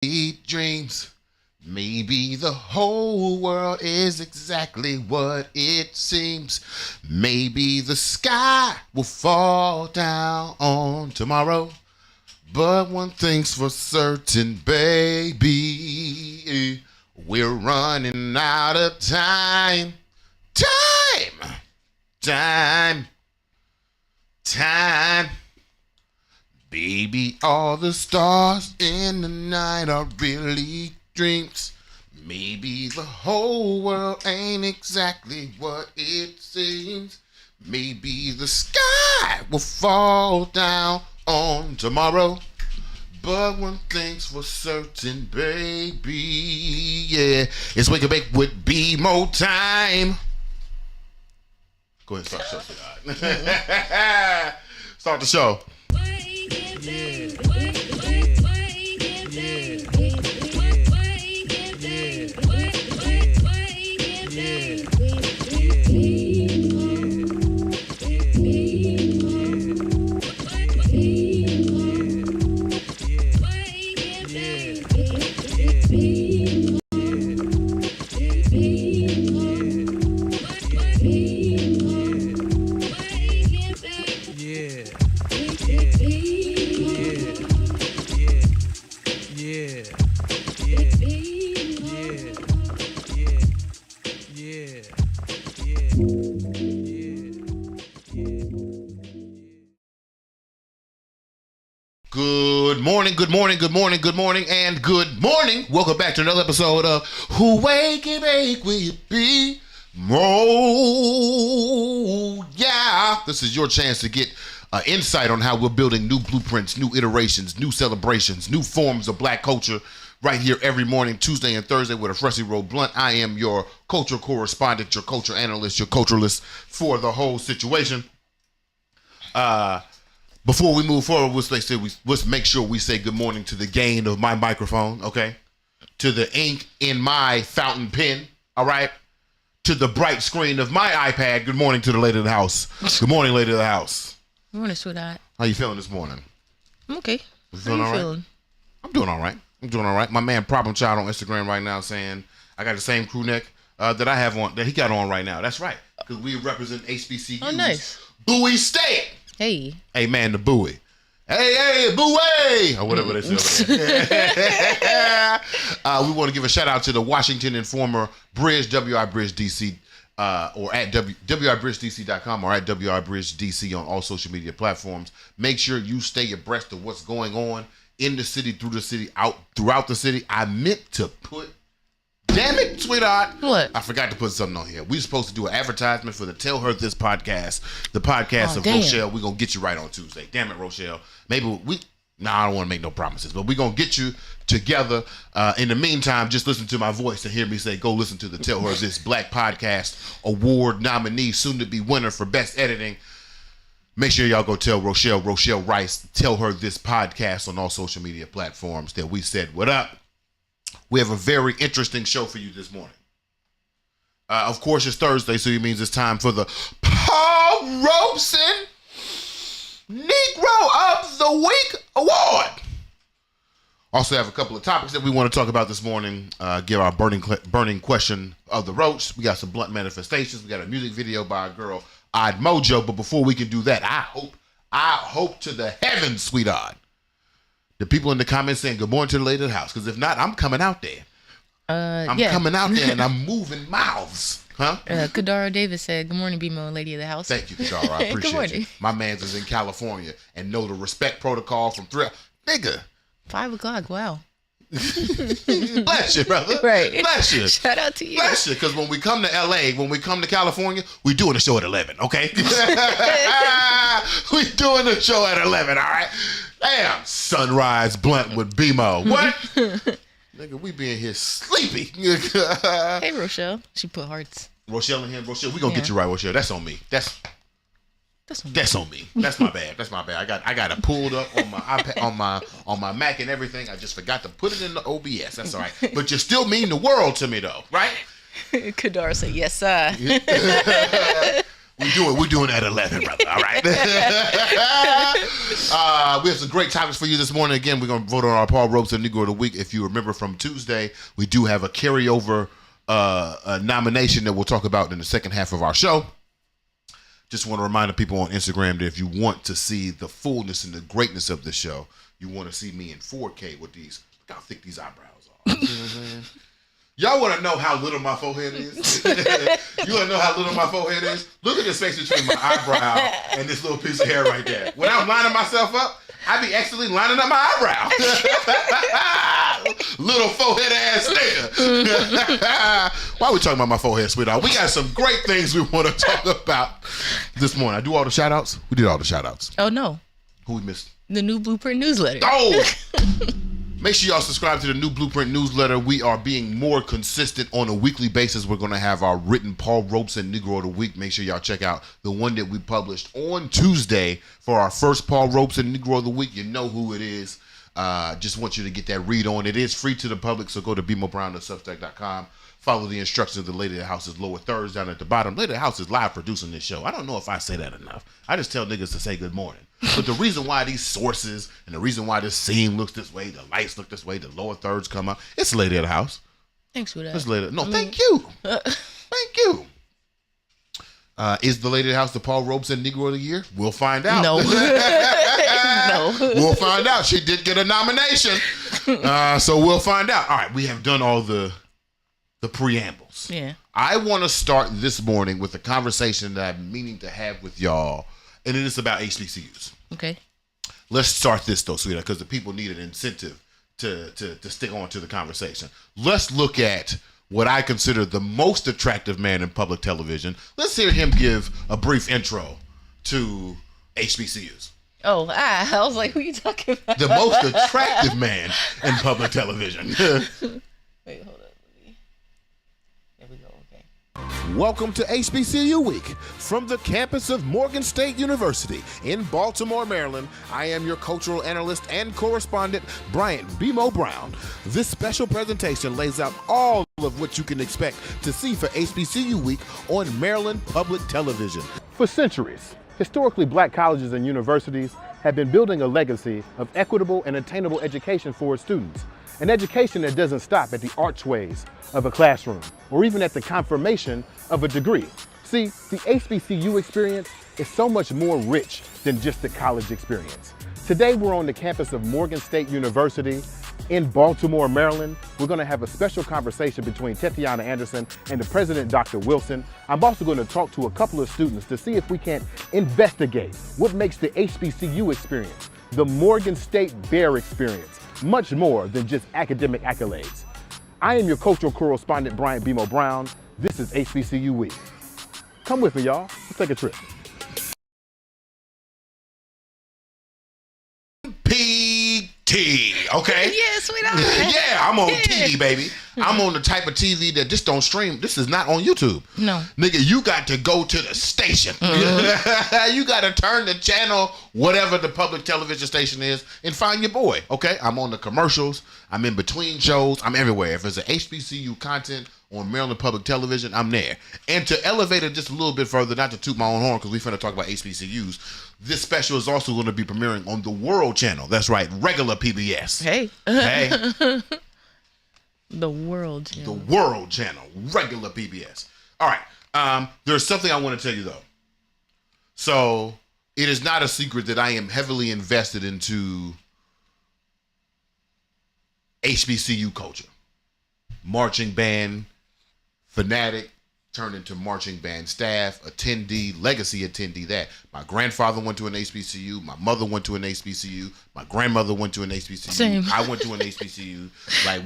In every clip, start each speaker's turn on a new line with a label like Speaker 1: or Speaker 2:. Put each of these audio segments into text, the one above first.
Speaker 1: Eat dreams. Maybe the whole world is exactly what it seems. Maybe the sky will fall down on tomorrow. But one thing's for certain, baby. We're running out of time. Time. Baby, all the stars in the night are really dreams. Maybe the whole world ain't exactly what it seems. Maybe the sky will fall down on tomorrow. But one thing's for certain, baby. Yeah, it's Wake and Bake with BeMo time. Go ahead and start the show, sweetheart. Start the show. Good morning, and good morning. Welcome back to another episode of Who Wake and Bake with BeMo. Yeah, this is your chance to get insight on how we're building new blueprints, new iterations, new celebrations, new forms of black culture right here every morning, Tuesday and Thursday with a freshly rolled blunt. I am your culture correspondent, your culture analyst, your culturalist for the whole situation. Before we move forward, let's make sure we say good morning to the gain of my microphone, okay? To the ink in my fountain pen, all right? To the bright screen of my iPad. Good morning to the lady of the house. Good morning, lady of the house.
Speaker 2: Good morning, sweetheart.
Speaker 1: How you feeling this morning?
Speaker 2: I'm okay.
Speaker 1: How you feeling? I'm doing all right. My man Problem Child on Instagram right now saying I got the same crew neck that I have on, that he got on right now. That's right, because we represent HBCUs.
Speaker 2: Oh, nice.
Speaker 1: Bowie State.
Speaker 2: Hey.
Speaker 1: Hey, man, the buoy. Hey, buoy! Or whatever they say. We want to give a shout out to the Washington Informer Bridge, WI Bridge DC, or at WIBridgeDC.com or at WI Bridge DC on all social media platforms. Make sure you stay abreast of what's going on in the city, through the city, out throughout the city. I meant to put... Damn it, sweetheart.
Speaker 2: What?
Speaker 1: I forgot to put something on here. We were supposed to do an advertisement for the Tell Her This podcast, the podcast of
Speaker 2: damn.
Speaker 1: Rochelle. We're going to get you right on Tuesday. Damn it, Rochelle. Maybe I don't want to make no promises, but we're going to get you together. In the meantime, just listen to my voice and hear me say, go listen to the Tell Her This Black Podcast Award nominee, soon to be winner for Best Editing. Make sure y'all go tell Rochelle Rice, Tell Her This podcast on all social media platforms that we said what up. We have a very interesting show for you this morning. Of course, it's Thursday, so it means it's time for the Robeson Negro of the Week Award. Also have a couple of topics that we want to talk about this morning. Give our burning question of the Roach. We got some blunt manifestations. We got a music video by a girl, Odd Mojo. But before we can do that, I hope to the heavens, sweetheart, the people in the comments saying good morning to the lady of the house. Because if not, I'm coming out there. Coming out there and I'm moving mouths. Huh?
Speaker 2: Kadara Davis said, good morning, BeMo, lady of the house.
Speaker 1: Thank you, Kadara. I appreciate you. My man's is in California and know the respect protocol from nigga.
Speaker 2: 5 o'clock, wow.
Speaker 1: Bless you, brother.
Speaker 2: Right.
Speaker 1: Bless you.
Speaker 2: Shout out to you.
Speaker 1: Bless you, because when we come to LA, when we come to California, we doing a show at 11, okay? We doing a show at 11, all right? Damn, sunrise blunt with BeMo. What? Nigga, we being here sleepy.
Speaker 2: Hey, Rochelle. She put hearts.
Speaker 1: Rochelle and him. Rochelle, we gonna get you right, Rochelle. That's on me. That's on me. That's my bad. I got it pulled up on my iPad, on my Mac and everything. I just forgot to put it in the OBS. That's all right. But you still mean the world to me, though, right?
Speaker 2: Kadar said, yes, sir.
Speaker 1: We're doing at 11, brother. All right. We have some great topics for you this morning. Again, we're going to vote on our Paul Robeson Negro of the Week. If you remember from Tuesday, we do have a carryover nomination that we'll talk about in the second half of our show. Just want to remind the people on Instagram that if you want to see the fullness and the greatness of the show, you want to see me in 4K with these. Look how thick these eyebrows are. You know what I'm saying? Y'all want to know how little my forehead is? You want to know how little my forehead is? Look at the space between my eyebrow and this little piece of hair right there. When I'm lining myself up, I be actually lining up my eyebrow. Little forehead ass nigga. Why are we talking about my forehead, sweetheart? We got some great things we want to talk about this morning. I do all the shout outs? We did all the shout outs.
Speaker 2: Oh, no.
Speaker 1: Who we missed?
Speaker 2: The new Blueprint newsletter.
Speaker 1: Oh! Make sure y'all subscribe to the new Blueprint newsletter. We are being more consistent on a weekly basis. We're going to have our written Paul Robeson Negro of the Week. Make sure y'all check out the one that we published on Tuesday for our first Paul Robeson Negro of the Week. You know who it is. Just want you to get that read on. It is free to the public, so go to BeMoBrown.substack.com. Follow the instructions of the Lady of the House's lower thirds down at the bottom. Lady of the House is live producing this show. I don't know if I say that enough. I just tell niggas to say good morning. But the reason why these sources and the reason why this scene looks this way, the lights look this way, the lower thirds come up, it's the Lady of the House.
Speaker 2: Thanks for that.
Speaker 1: It's Lady. No, thank you. Thank you. Is the Lady of the House the Paul Robeson Negro of the Year? We'll find out.
Speaker 2: No. No.
Speaker 1: We'll find out. She did get a nomination. So we'll find out. All right, we have done all the preambles.
Speaker 2: Yeah.
Speaker 1: I want to start this morning with a conversation that I'm meaning to have with y'all, and it is about HBCUs.
Speaker 2: Okay.
Speaker 1: Let's start this though, sweetheart, because the people need an incentive to stick on to the conversation. Let's look at what I consider the most attractive man in public television. Let's hear him give a brief intro to HBCUs.
Speaker 2: Oh, I was like, who are you talking about?
Speaker 1: The most attractive man in public television.
Speaker 2: Wait, hold up. There we go. Okay.
Speaker 3: Welcome to HBCU Week from the campus of Morgan State University in Baltimore, Maryland. I am your cultural analyst and correspondent, Bryant BeMo Brown. This special presentation lays out all of what you can expect to see for HBCU Week on Maryland Public Television. For centuries, historically black colleges and universities have been building a legacy of equitable and attainable education for its students. An education that doesn't stop at the archways of a classroom or even at the confirmation of a degree. See, the HBCU experience is so much more rich than just the college experience. Today we're on the campus of Morgan State University in Baltimore, Maryland. We're going to have a special conversation between Tetiana Anderson and the president, Dr. Wilson. I'm also going to talk to a couple of students to see if we can investigate what makes the HBCU experience, the Morgan State Bear experience, much more than just academic accolades. I am your cultural correspondent, Bryant BeMo Brown. This is HBCU Week. Come with me, y'all. Let's take a trip.
Speaker 1: PT, okay?
Speaker 2: Yeah, sweetheart.
Speaker 1: Yeah, I'm on TV, baby. I'm on the type of TV that just don't stream. This is not on YouTube.
Speaker 2: No.
Speaker 1: Nigga, you got to go to the station. You got to turn the channel, whatever the public television station is, and find your boy, okay? I'm on the commercials. I'm in between shows. I'm everywhere. If it's an HBCU content on Maryland Public Television, I'm there. And to elevate it just a little bit further, not to toot my own horn because we finna talk about HBCUs, this special is also going to be premiering on the World Channel. That's right, regular PBS.
Speaker 2: Hey.
Speaker 1: Hey.
Speaker 2: The World Channel.
Speaker 1: The World Channel, regular PBS. All right. There's something I want to tell you, though. So it is not a secret that I am heavily invested into HBCU culture. Marching band fanatic, turned into marching band staff, attendee, legacy attendee that. My grandfather went to an HBCU. My mother went to an HBCU. My grandmother went to an HBCU.
Speaker 2: Same.
Speaker 1: I went to an HBCU. Like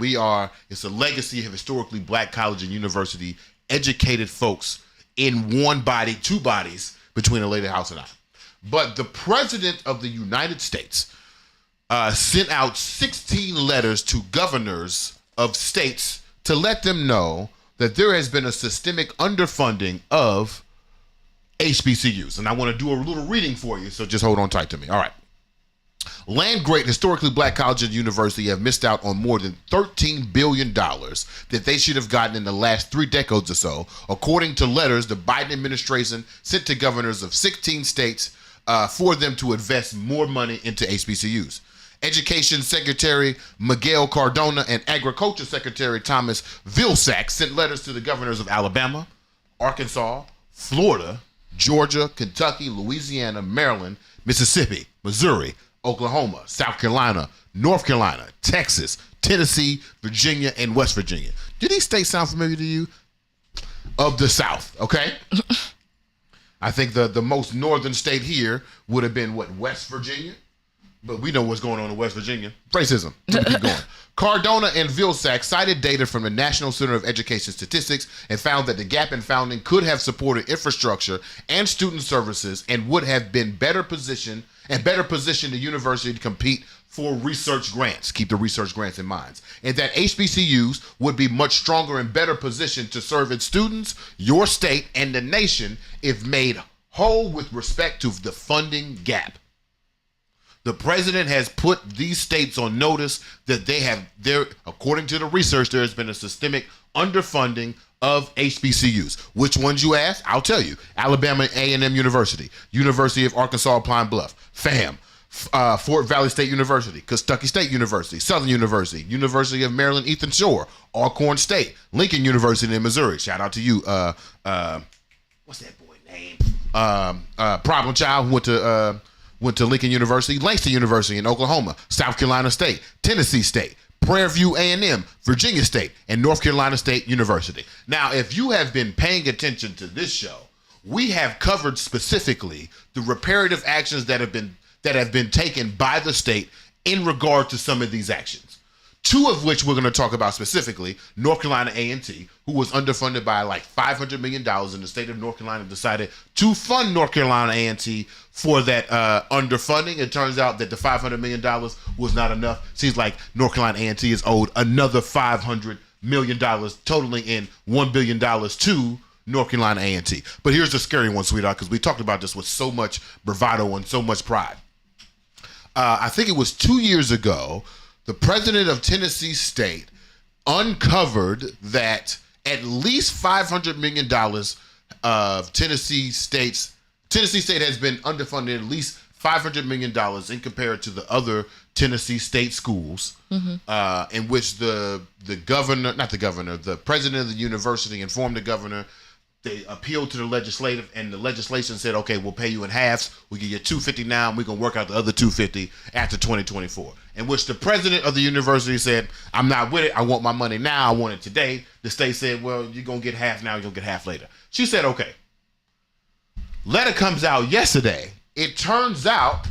Speaker 1: it's a legacy of historically black college and university educated folks in one body, two bodies between the Lady House and I. But the president of the United States sent out 16 letters to governors of states to let them know that there has been a systemic underfunding of HBCUs. And I want to do a little reading for you, so just hold on tight to me. All right. Land-grant historically black colleges and universities have missed out on more than $13 billion that they should have gotten in the last 3 decades or so, according to letters the Biden administration sent to governors of 16 states for them to invest more money into HBCUs. Education Secretary Miguel Cardona and Agriculture Secretary Thomas Vilsack sent letters to the governors of Alabama, Arkansas, Florida, Georgia, Kentucky, Louisiana, Maryland, Mississippi, Missouri, Oklahoma, South Carolina, North Carolina, Texas, Tennessee, Virginia, and West Virginia. Do these states sound familiar to you? Of the South, okay? I think the most northern state here would have been, West Virginia? But we know what's going on in West Virginia. Racism. Keep going. Cardona and Vilsack cited data from the National Center of Education Statistics and found that the gap in funding could have supported infrastructure and student services and would have been better positioned the university to compete for research grants. Keep the research grants in mind. And that HBCUs would be much stronger and better positioned to serve its students, your state, and the nation if made whole with respect to the funding gap. The president has put these states on notice that according to the research, there has been a systemic underfunding of HBCUs. Which ones you ask? I'll tell you. Alabama A&M University, University of Arkansas Pine Bluff, FAM, Fort Valley State University, Kentucky State University, Southern University, University of Maryland Eastern Shore, Alcorn State, Lincoln University in Missouri. Shout out to you. What's that boy name? Problem Child went to Lincoln University, Langston University in Oklahoma, South Carolina State, Tennessee State, Prairie View A&M, Virginia State, and North Carolina State University. Now, if you have been paying attention to this show, we have covered specifically the reparative actions that have been taken by the state in regard to some of these actions. 2 of which we're going to talk about specifically, North Carolina A&T, who was underfunded by like $500 million, and the state of North Carolina decided to fund North Carolina A&T for that underfunding. It turns out that the $500 million was not enough. Seems like North Carolina A&T is owed another $500 million, totaling in $1 billion to North Carolina A&T. But here's the scary one, sweetheart, because we talked about this with so much bravado and so much pride. I think it was 2 years ago, the president of Tennessee State uncovered that at least $500 million of Tennessee State has been underfunded at least $500 million in compared to the other Tennessee State schools, in which the president of the university informed the governor. They appealed to the legislative, and the legislation said, okay, we'll pay you in halves. We give you $250 now, and we're going to work out the other $250 after 2024. In which the president of the university said, I'm not with it. I want my money now. I want it today. The state said, well, you're going to get half now. You're going to get half later. She said, okay. Letter comes out yesterday. It turns out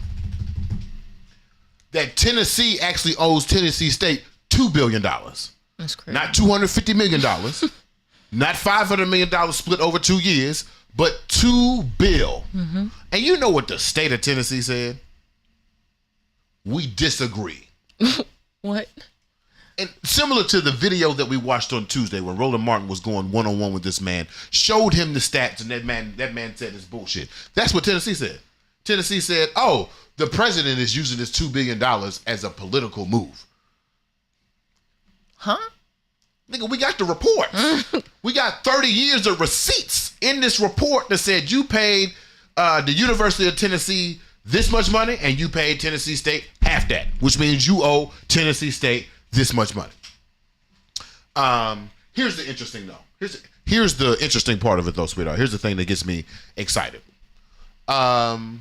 Speaker 1: that Tennessee actually owes Tennessee State $2 billion.
Speaker 2: That's crazy.
Speaker 1: Not $250 million. Not $500 million split over 2 years, but $2 billion. Mm-hmm. And you know what the state of Tennessee said? We disagree.
Speaker 2: What?
Speaker 1: And similar to the video that we watched on Tuesday when Roland Martin was going one-on-one with this man, showed him the stats, and that man said it's bullshit. That's what Tennessee said. Tennessee said, oh, the president is using this $2 billion as a political move.
Speaker 2: Huh?
Speaker 1: Nigga, we got the report. We got 30 years of receipts in this report that said you paid the University of Tennessee this much money and you paid Tennessee State half that, which means you owe Tennessee State this much money. Here's the interesting though. Here's the interesting part of it though, sweetheart. Here's the thing that gets me excited. What's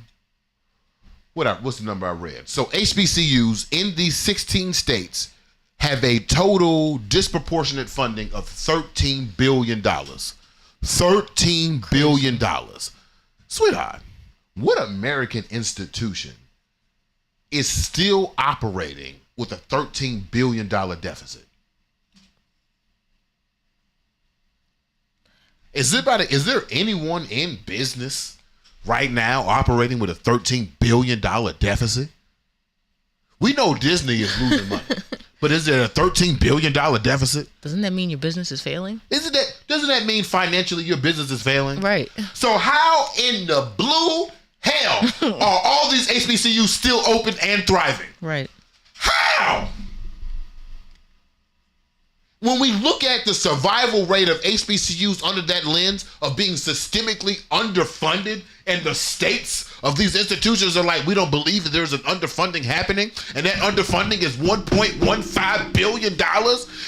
Speaker 1: the number I read? So HBCUs in these 16 states have a total disproportionate funding of $13 billion. $13 billion. Sweetheart, what American institution is still operating with a $13 billion deficit? Is there anyone in business right now operating with a $13 billion deficit? We know Disney is losing money. But is there a $13 billion deficit?
Speaker 2: Doesn't that mean your business is failing?
Speaker 1: Doesn't that mean financially your business is failing?
Speaker 2: Right.
Speaker 1: So how in the blue hell are all these HBCUs still open and thriving?
Speaker 2: Right.
Speaker 1: How? When we look at the survival rate of HBCUs under that lens of being systemically underfunded, and the states of these institutions are like, we don't believe that there's an underfunding happening, and that underfunding is $1.15 billion,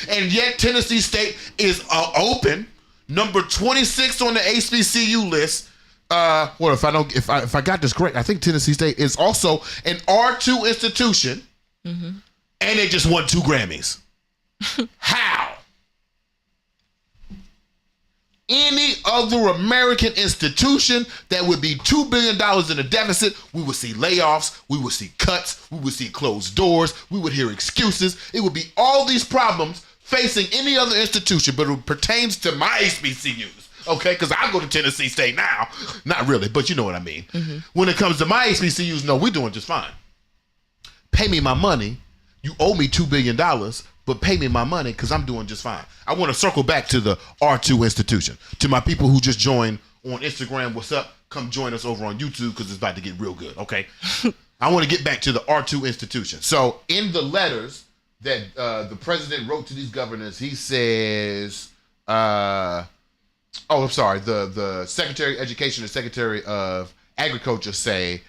Speaker 1: and yet Tennessee State is open, number 26 on the HBCU list. If I got this correct, I think Tennessee State is also an R2 institution, and they just won 2 Grammys. How? Any other American institution that would be $2 billion in a deficit, we would see layoffs, we would see cuts, we would see closed doors, we would hear excuses. It would be all these problems facing any other institution, but it pertains to my HBCUs, okay? Because I go to Tennessee State now. Not really, but you know what I mean. When it comes to my HBCUs, no, we're doing just fine. Pay me my money. You owe me $2 billion, but pay me my money because I'm doing just fine. I want to circle back to the R2 institution. To my people who just joined on Instagram, what's up? Come join us over on YouTube because it's about to get real good, okay? I want to get back to the R2 institution. So in the letters that the president wrote to these governors, he says, the Secretary of Education and Secretary of Agriculture say,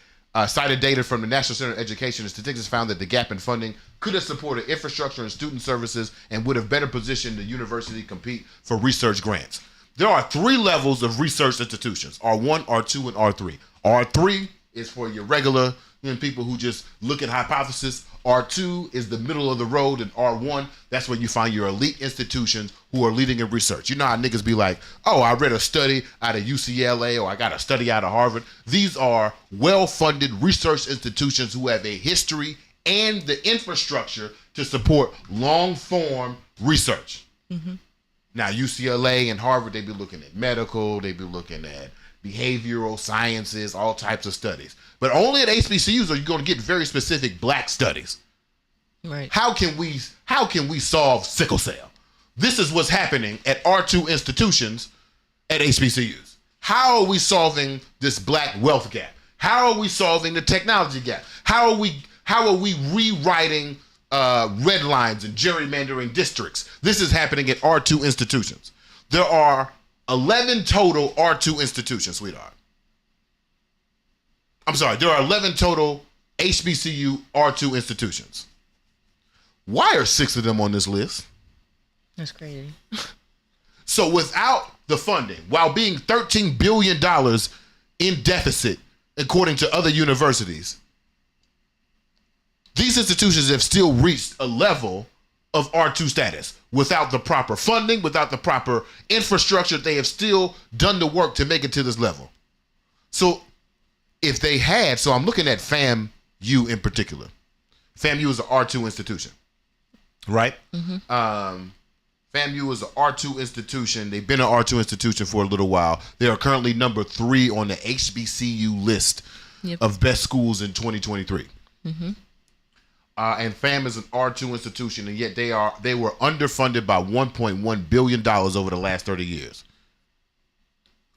Speaker 1: cited data from the National Center of Education and Statistics found that the gap in funding could have supported infrastructure and student services and would have better positioned the university to compete for research grants. There are 3 levels of research institutions, R1, R2, and R3. R3 is for your regular people who just look at hypothesis. R2 is the middle of the road, and R1, that's where you find your elite institutions who are leading in research. You know how niggas be like, oh, I read a study out of UCLA, or I got a study out of Harvard. These are well-funded research institutions who have a history and the infrastructure to support long-form research. Now, UCLA and Harvard, they be looking at medical, they be looking at behavioral sciences, all types of studies. But only at HBCUs are you going to get very specific black studies.
Speaker 2: Right.
Speaker 1: How can we solve sickle cell? This is what's happening at R2 institutions at HBCUs. How are we solving this black wealth gap? How are we solving the technology gap? How are we rewriting red lines and gerrymandering districts? This is happening at R2 institutions. There are 11 total R2 institutions, sweetheart. I'm sorry, there are 11 total HBCU R2 institutions. Why are 6 of them on this list?
Speaker 2: That's crazy.
Speaker 1: So without the funding, while being $13 billion in deficit, according to other universities, these institutions have still reached a level of R2 status. Without the proper funding, without the proper infrastructure, they have still done the work to make it to this level. So if they had, so I'm looking at FAMU in particular. FAMU is an R2 institution, right? FAMU is an R2 institution. They've been an R2 institution for a little while. They are currently number 3 on the HBCU list of best schools in 2023. And FAM is an R2 institution, and yet they were underfunded by $1.1 billion over the last 30 years.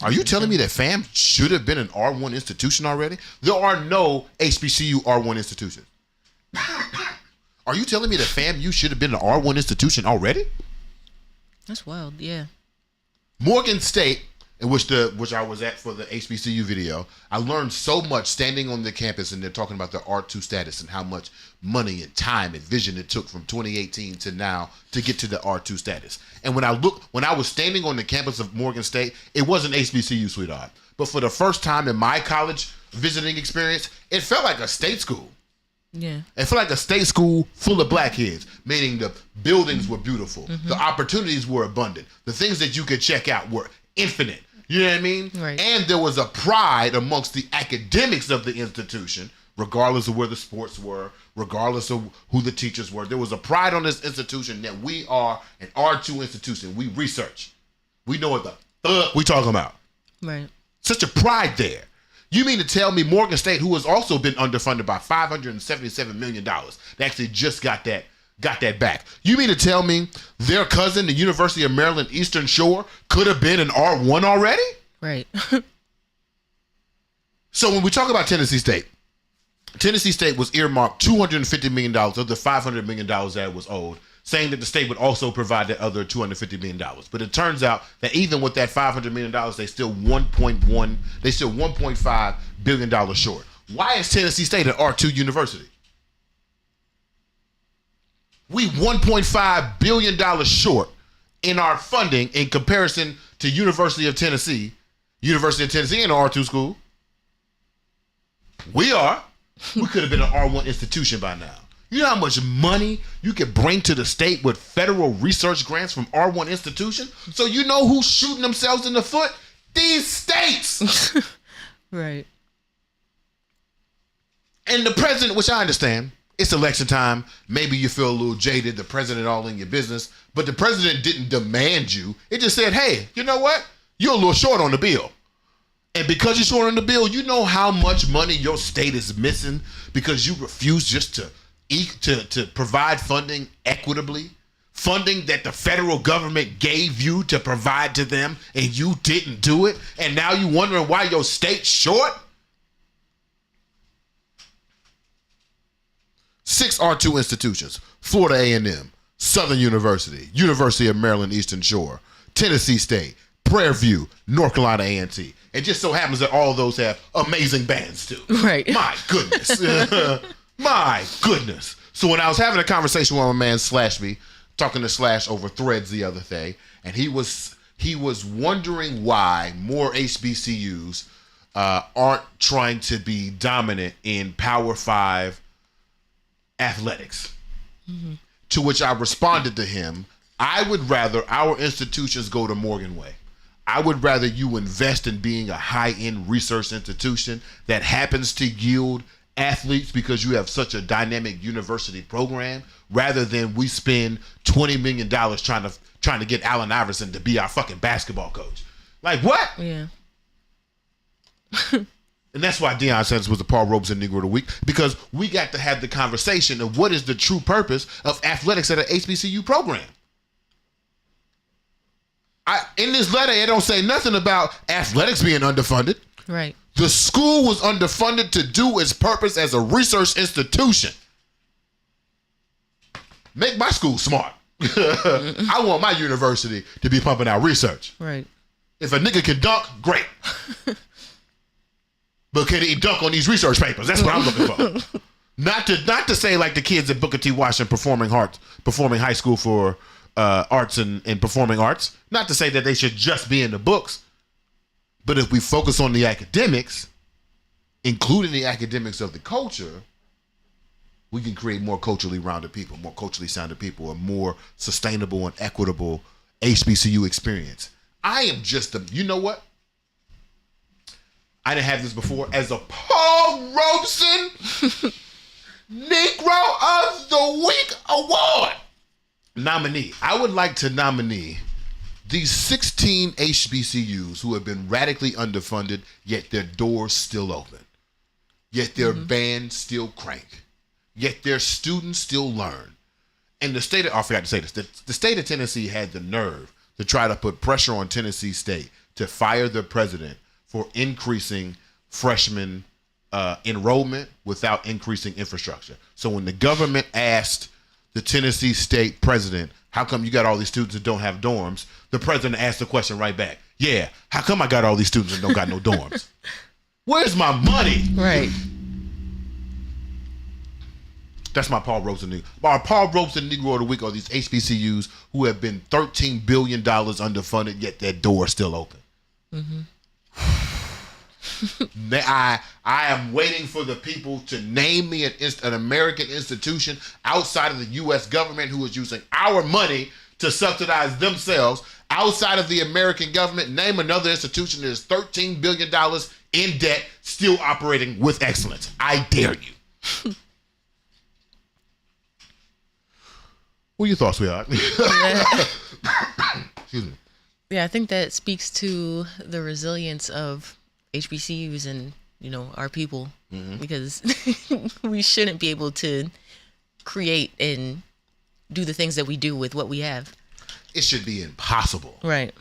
Speaker 1: Are you telling me that FAM should have been an R1 institution already? There are no HBCU R1 institutions. Are you telling me that FAMU should have been an R1 institution already?
Speaker 2: That's wild, yeah.
Speaker 1: Morgan State, in which I was at for the HBCU video, I learned so much standing on the campus, and they're talking about the R2 status and how much money and time and vision it took from 2018 to now to get to the R2 status. And when I was standing on the campus of Morgan State, it wasn't HBCU, sweetheart. But for the first time in my college visiting experience, it felt like a state school.
Speaker 2: Yeah.
Speaker 1: It felt like a state school full of black kids, meaning the buildings were beautiful. The opportunities were abundant. The things that you could check out were infinite. You know what I mean?
Speaker 2: Right.
Speaker 1: And there was a pride amongst the academics of the institution, regardless of where the sports were, regardless of who the teachers were. There was a pride on this institution that we are an R2 institution. We research. We know what the fuck we talking about.
Speaker 2: Right.
Speaker 1: Such a pride there. You mean to tell me Morgan State, who has also been underfunded by $577 million, they actually just got that back. You mean to tell me their cousin, the University of Maryland Eastern Shore, could have been an R1 already?
Speaker 2: Right.
Speaker 1: So when we talk about Tennessee State was earmarked $250 million of the $500 million that was owed, saying that the state would also provide that other $250 million. But it turns out that even with that $500 million, they still $1.5 billion short. Why is Tennessee State an R2 university? We $1.5 billion short in our funding in comparison to University of Tennessee. University of Tennessee ain't an R2 school. We are. We could have been an R1 institution by now. You know how much money you could bring to the state with federal research grants from R1 institutions? So you know who's shooting themselves in the foot? These states.
Speaker 2: Right.
Speaker 1: And the president, which I understand, it's election time. Maybe you feel a little jaded. The president all in your business. But the president didn't demand you. It just said, hey, you know what? You're a little short on the bill. And because you're short on the bill, you know how much money your state is missing because you refuse just to provide funding equitably, funding that the federal government gave you to provide to them, and you didn't do it, and now you wondering why your state's short? 6 R2 institutions: Florida A&M, Southern University, University of Maryland Eastern Shore, Tennessee State, Prairie View, North Carolina A&T. It just so happens that all of those have amazing bands too.
Speaker 2: Right.
Speaker 1: My goodness. My goodness. So when I was having a conversation with my man Slash Me, talking to Slash over Threads the other day, and he was wondering why more HBCUs aren't trying to be dominant in Power 5 athletics. Mm-hmm. To which I responded to him, I would rather our institutions go to Morgan Way. I would rather you invest in being a high-end research institution that happens to yield athletes because you have such a dynamic university program, rather than we spend $20 million trying to get Allen Iverson to be our fucking basketball coach. Like, what?
Speaker 2: Yeah.
Speaker 1: And that's why Deion Sanders was the Paul Robeson Negro of the Week, because we got to have the conversation of what is the true purpose of athletics at an HBCU program. In this letter, it don't say nothing about athletics being underfunded.
Speaker 2: Right.
Speaker 1: The school was underfunded to do its purpose as a research institution. Make my school smart. I want my university to be pumping out research.
Speaker 2: Right.
Speaker 1: If a nigga can dunk, great. But can he dunk on these research papers? That's what I'm looking for. Not to say like the kids at Booker T. Washington performing high school for arts and performing arts. Not to say that they should just be in the books, but if we focus on the academics, including the academics of the culture, we can create more culturally rounded people, more culturally sounded people, a more sustainable and equitable HBCU experience. I am just you know what? I didn't have this before. As a Paul Robeson Negro of the Week Award nominee, I would like to nominate these 16 HBCUs who have been radically underfunded, yet their doors still open, yet their band still crank, yet their students still learn. And the state of, I forgot to say this, the state of Tennessee had the nerve to try to put pressure on Tennessee State to fire the president for increasing freshman enrollment without increasing infrastructure. So when the government asked the Tennessee State president, how come you got all these students that don't have dorms? The president asked the question right back. Yeah, how come I got all these students that don't got no dorms? Where's my money?
Speaker 2: Right.
Speaker 1: That's my Paul Robeson Negro. Our Paul Robeson Negro of the Week are these HBCUs who have been $13 billion underfunded, yet their door is still open. Mm-hmm. I am waiting for the people to name me an American institution outside of the U.S. government who is using our money to subsidize themselves outside of the American government. Name another institution that is $13 billion in debt, still operating with excellence. I dare you. What are your thoughts, sweetheart? Excuse me.
Speaker 2: Yeah, I think that speaks to the resilience of HBCUs and, our people, because we shouldn't be able to create and do the things that we do with what we have.
Speaker 1: It should be impossible.
Speaker 2: Right.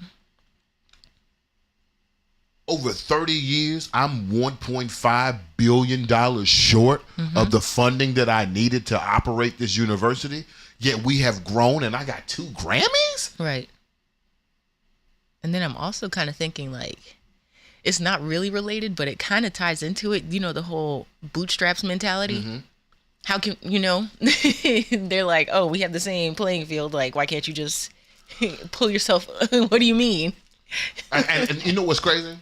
Speaker 1: over 30 years, I'm $1.5 billion short of the funding that I needed to operate this university. Yet we have grown and I got 2 Grammys?
Speaker 2: Right. And then I'm also kind of thinking like, it's not really related, but it kind of ties into it. You know, the whole bootstraps mentality. How can, they're like, oh, we have the same playing field. Like, why can't you just pull yourself? What do you mean?
Speaker 1: And you know what's crazy?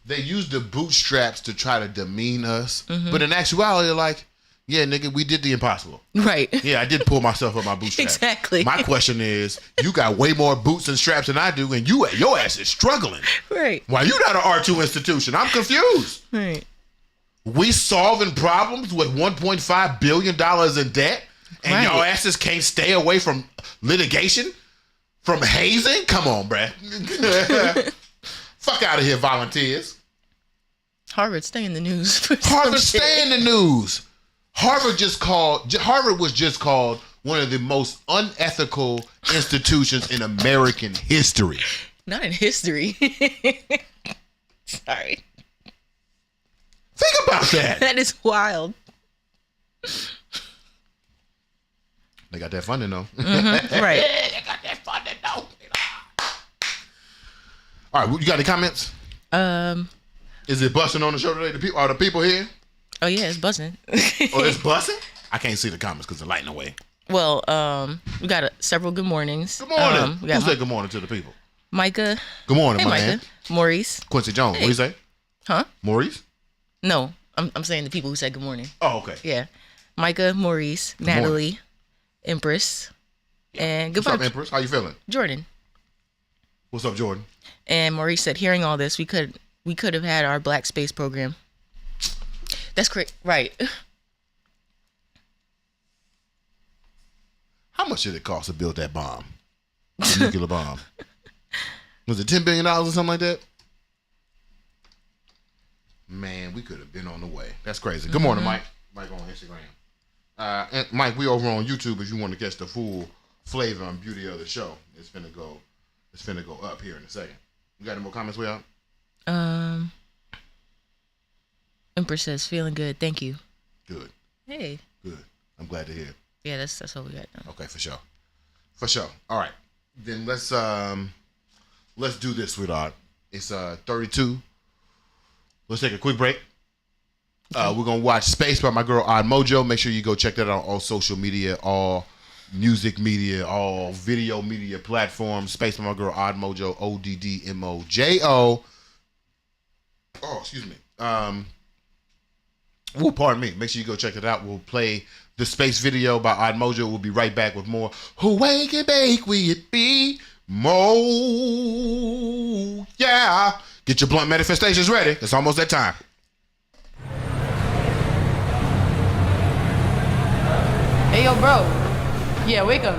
Speaker 1: They use the bootstraps to try to demean us. But in actuality, they're like, yeah, nigga, we did the impossible.
Speaker 2: Right.
Speaker 1: Yeah, I did pull myself up my bootstraps.
Speaker 2: Exactly.
Speaker 1: My question is, you got way more boots and straps than I do, and your ass is struggling.
Speaker 2: Right.
Speaker 1: Why you not an R2 institution? I'm confused.
Speaker 2: Right.
Speaker 1: We solving problems with $1.5 billion in debt, and y'all asses can't stay away from litigation, from hazing? Come on, bruh. Fuck out of here, volunteers.
Speaker 2: Harvard, stay in the news.
Speaker 1: Harvard, stay in the news. Harvard was just called one of the most unethical institutions in American history.
Speaker 2: Not in history. Sorry.
Speaker 1: Think about that.
Speaker 2: That is wild.
Speaker 1: They got that funding though.
Speaker 2: Right.
Speaker 1: They got that funding though. All right, you got any comments? Is it busting on the show today? Are the people here?
Speaker 2: Oh yeah, it's buzzing.
Speaker 1: Oh, it's busting? I can't see the comments because they're lighting away.
Speaker 2: Well, we got several good mornings.
Speaker 1: Good morning. Who said good morning to the people?
Speaker 2: Micah.
Speaker 1: Good morning,
Speaker 2: Hey,
Speaker 1: man.
Speaker 2: Micah. Maurice.
Speaker 1: Quincy Jones.
Speaker 2: Hey.
Speaker 1: What do you say?
Speaker 2: Huh?
Speaker 1: Maurice?
Speaker 2: No, I'm saying the people who said good morning.
Speaker 1: Oh, okay.
Speaker 2: Yeah. Micah, Maurice, Natalie, Empress, and
Speaker 1: What's
Speaker 2: goodbye,
Speaker 1: up, Empress? How you feeling?
Speaker 2: Jordan.
Speaker 1: What's up, Jordan?
Speaker 2: And Maurice said, hearing all this, we could have had our Black Space program. That's correct. Right.
Speaker 1: How much did it cost to build that bomb? The nuclear bomb. Was it $10 billion or something like that? Man, we could have been on the way. That's crazy. Good morning, Mike. Mike on Instagram. And Mike, we over on YouTube if you want to catch the full flavor and beauty of the show. It's finna go up here in a second. You got any more comments we out?
Speaker 2: Empress says, feeling good. Thank you.
Speaker 1: Good.
Speaker 2: Hey.
Speaker 1: Good. I'm glad to hear.
Speaker 2: Yeah, that's all we got now.
Speaker 1: Okay, for sure. For sure. All right. Then let's do this, sweetheart. It's 32. Let's take a quick break. We're gonna watch Space by my girl Odd Mojo. Make sure you go check that out on all social media, all music media, all video media platforms. Space by my girl Odd Mojo, ODDMOJO. Oh, excuse me. Well, pardon me. Make sure you go check it out. We'll play the Space video by Odd Mojo. We'll be right back with more Who Wake and Bake We It Be Mo. Yeah. Get your blunt manifestations ready. It's almost that time.
Speaker 4: Hey, yo, bro. Yeah, wake up.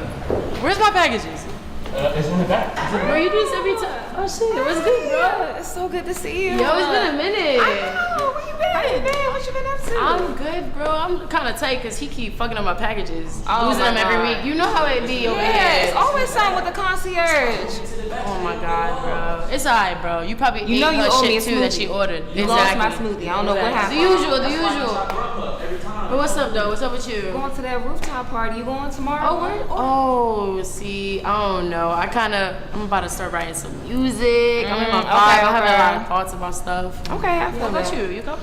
Speaker 4: Where's my packages?
Speaker 5: It's in the back.
Speaker 4: Bro, you do this every time. Oh, shit. What's good, bro?
Speaker 6: It's so good to see you.
Speaker 4: Yo, it's been a minute.
Speaker 6: I know. Where you been? How you been? What you been up to?
Speaker 4: I'm good, bro. I'm kind of tight because he keep fucking up my packages.
Speaker 6: Oh,
Speaker 4: losing
Speaker 6: my
Speaker 4: them every
Speaker 6: God.
Speaker 4: week. You know how it be over
Speaker 6: Yeah,
Speaker 4: here.
Speaker 6: it's always something with the concierge.
Speaker 4: Oh, my God, bro. It's all right, bro. You probably
Speaker 6: You know
Speaker 4: ate
Speaker 6: you
Speaker 4: her
Speaker 6: owe me
Speaker 4: shit,
Speaker 6: a
Speaker 4: too, that
Speaker 6: smoothie.
Speaker 4: she ordered.
Speaker 6: You lost my smoothie. I don't know what happened.
Speaker 4: The usual. But what's up, though? What's up with you?
Speaker 6: Going to that rooftop party. You going tomorrow?
Speaker 4: Oh, where? Oh, see, I don't know. I'm about to start writing some music. I'm in my vibe.
Speaker 6: okay,
Speaker 4: I'm having a
Speaker 6: okay.
Speaker 4: lot of thoughts about stuff.
Speaker 6: Okay, I feel
Speaker 4: What about
Speaker 6: that.
Speaker 4: you? You go?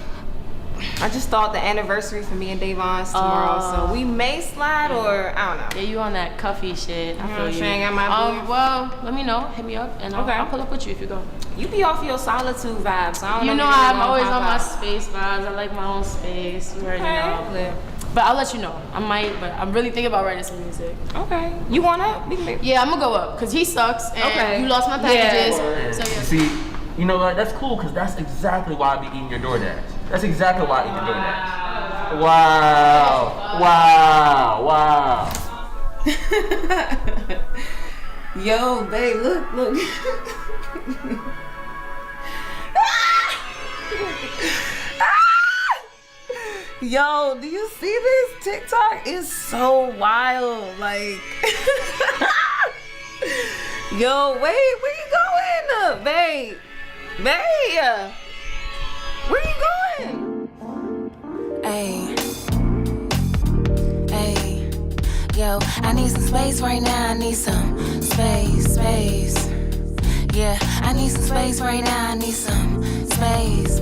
Speaker 6: I just thought the anniversary for me and Davon's tomorrow, so we may slide or I don't know.
Speaker 4: Yeah, you on that cuffy shit. I feel you.
Speaker 6: Shang got my boo.
Speaker 4: Well, let me know. Hit me up, and I'll pull up with you if you go.
Speaker 6: You be off your solitude vibes. So I don't
Speaker 4: You know
Speaker 6: if
Speaker 4: I'm
Speaker 6: really
Speaker 4: always
Speaker 6: gonna
Speaker 4: on my
Speaker 6: pop out.
Speaker 4: space vibes. I like my own space. You already
Speaker 6: Okay.
Speaker 4: know. But I'll let you know. I might, but I'm really thinking about writing some music.
Speaker 6: Okay. You want up? We can make.
Speaker 4: Yeah, I'm gonna go up because he sucks and
Speaker 6: Okay.
Speaker 4: you lost my packages.
Speaker 6: Yeah.
Speaker 4: So yeah.
Speaker 5: See, you know what? That's cool because that's exactly why I be eating your DoorDash. That's exactly why I eat your DoorDash. Wow.
Speaker 6: Yo, babe, look. Yo, do you see this? TikTok is so wild. Like, yo, wait, where you going, babe? Hey, where you going?
Speaker 7: Ayy, yo, I need some space right now. I need some space. Yeah, I need some space right now. I need some space.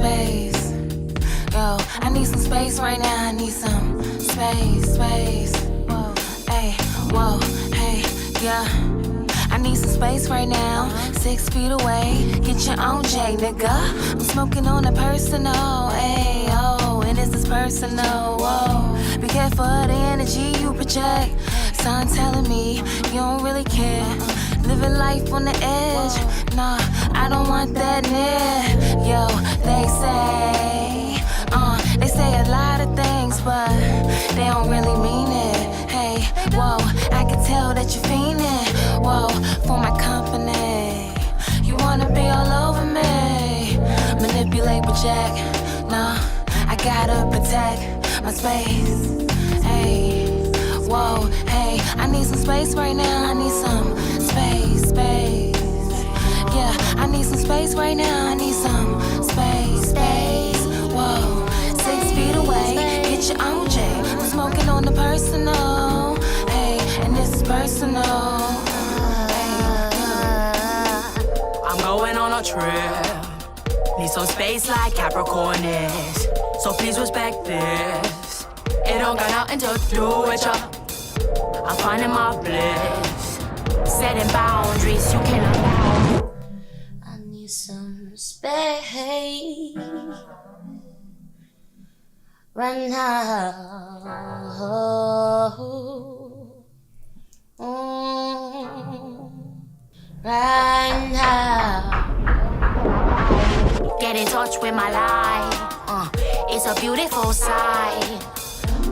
Speaker 7: Yo, I need some space right now. I need some space. Whoa, hey, yeah. I need some space right now. 6 feet away, get your own J, nigga. I'm smoking on a personal, ayy, oh, and this is personal, whoa. Be careful of the energy you project. Son telling me you don't really care. Living life on the edge, nah, I don't want that near. Yo, they say a lot of things, but they don't really mean it. Hey, whoa, I can tell that you're fiending, whoa, for my company. You wanna be all over me, manipulate, project. Nah, I gotta protect my space. Hey, whoa, hey, I need some space right now. I need some space. Yeah, I need some space right now. I need some space. Whoa, 6 feet away, get your own J. I'm smoking on the personal, hey, and this is personal.
Speaker 8: I'm going on a trip. Need some space like Capricorn is. So please respect this. It don't got nothing to do with ya. I'm finding my bliss. Setting boundaries you cannot bound.
Speaker 9: I need some space right now. Right now.
Speaker 8: Get in touch with my life. It's a beautiful sight.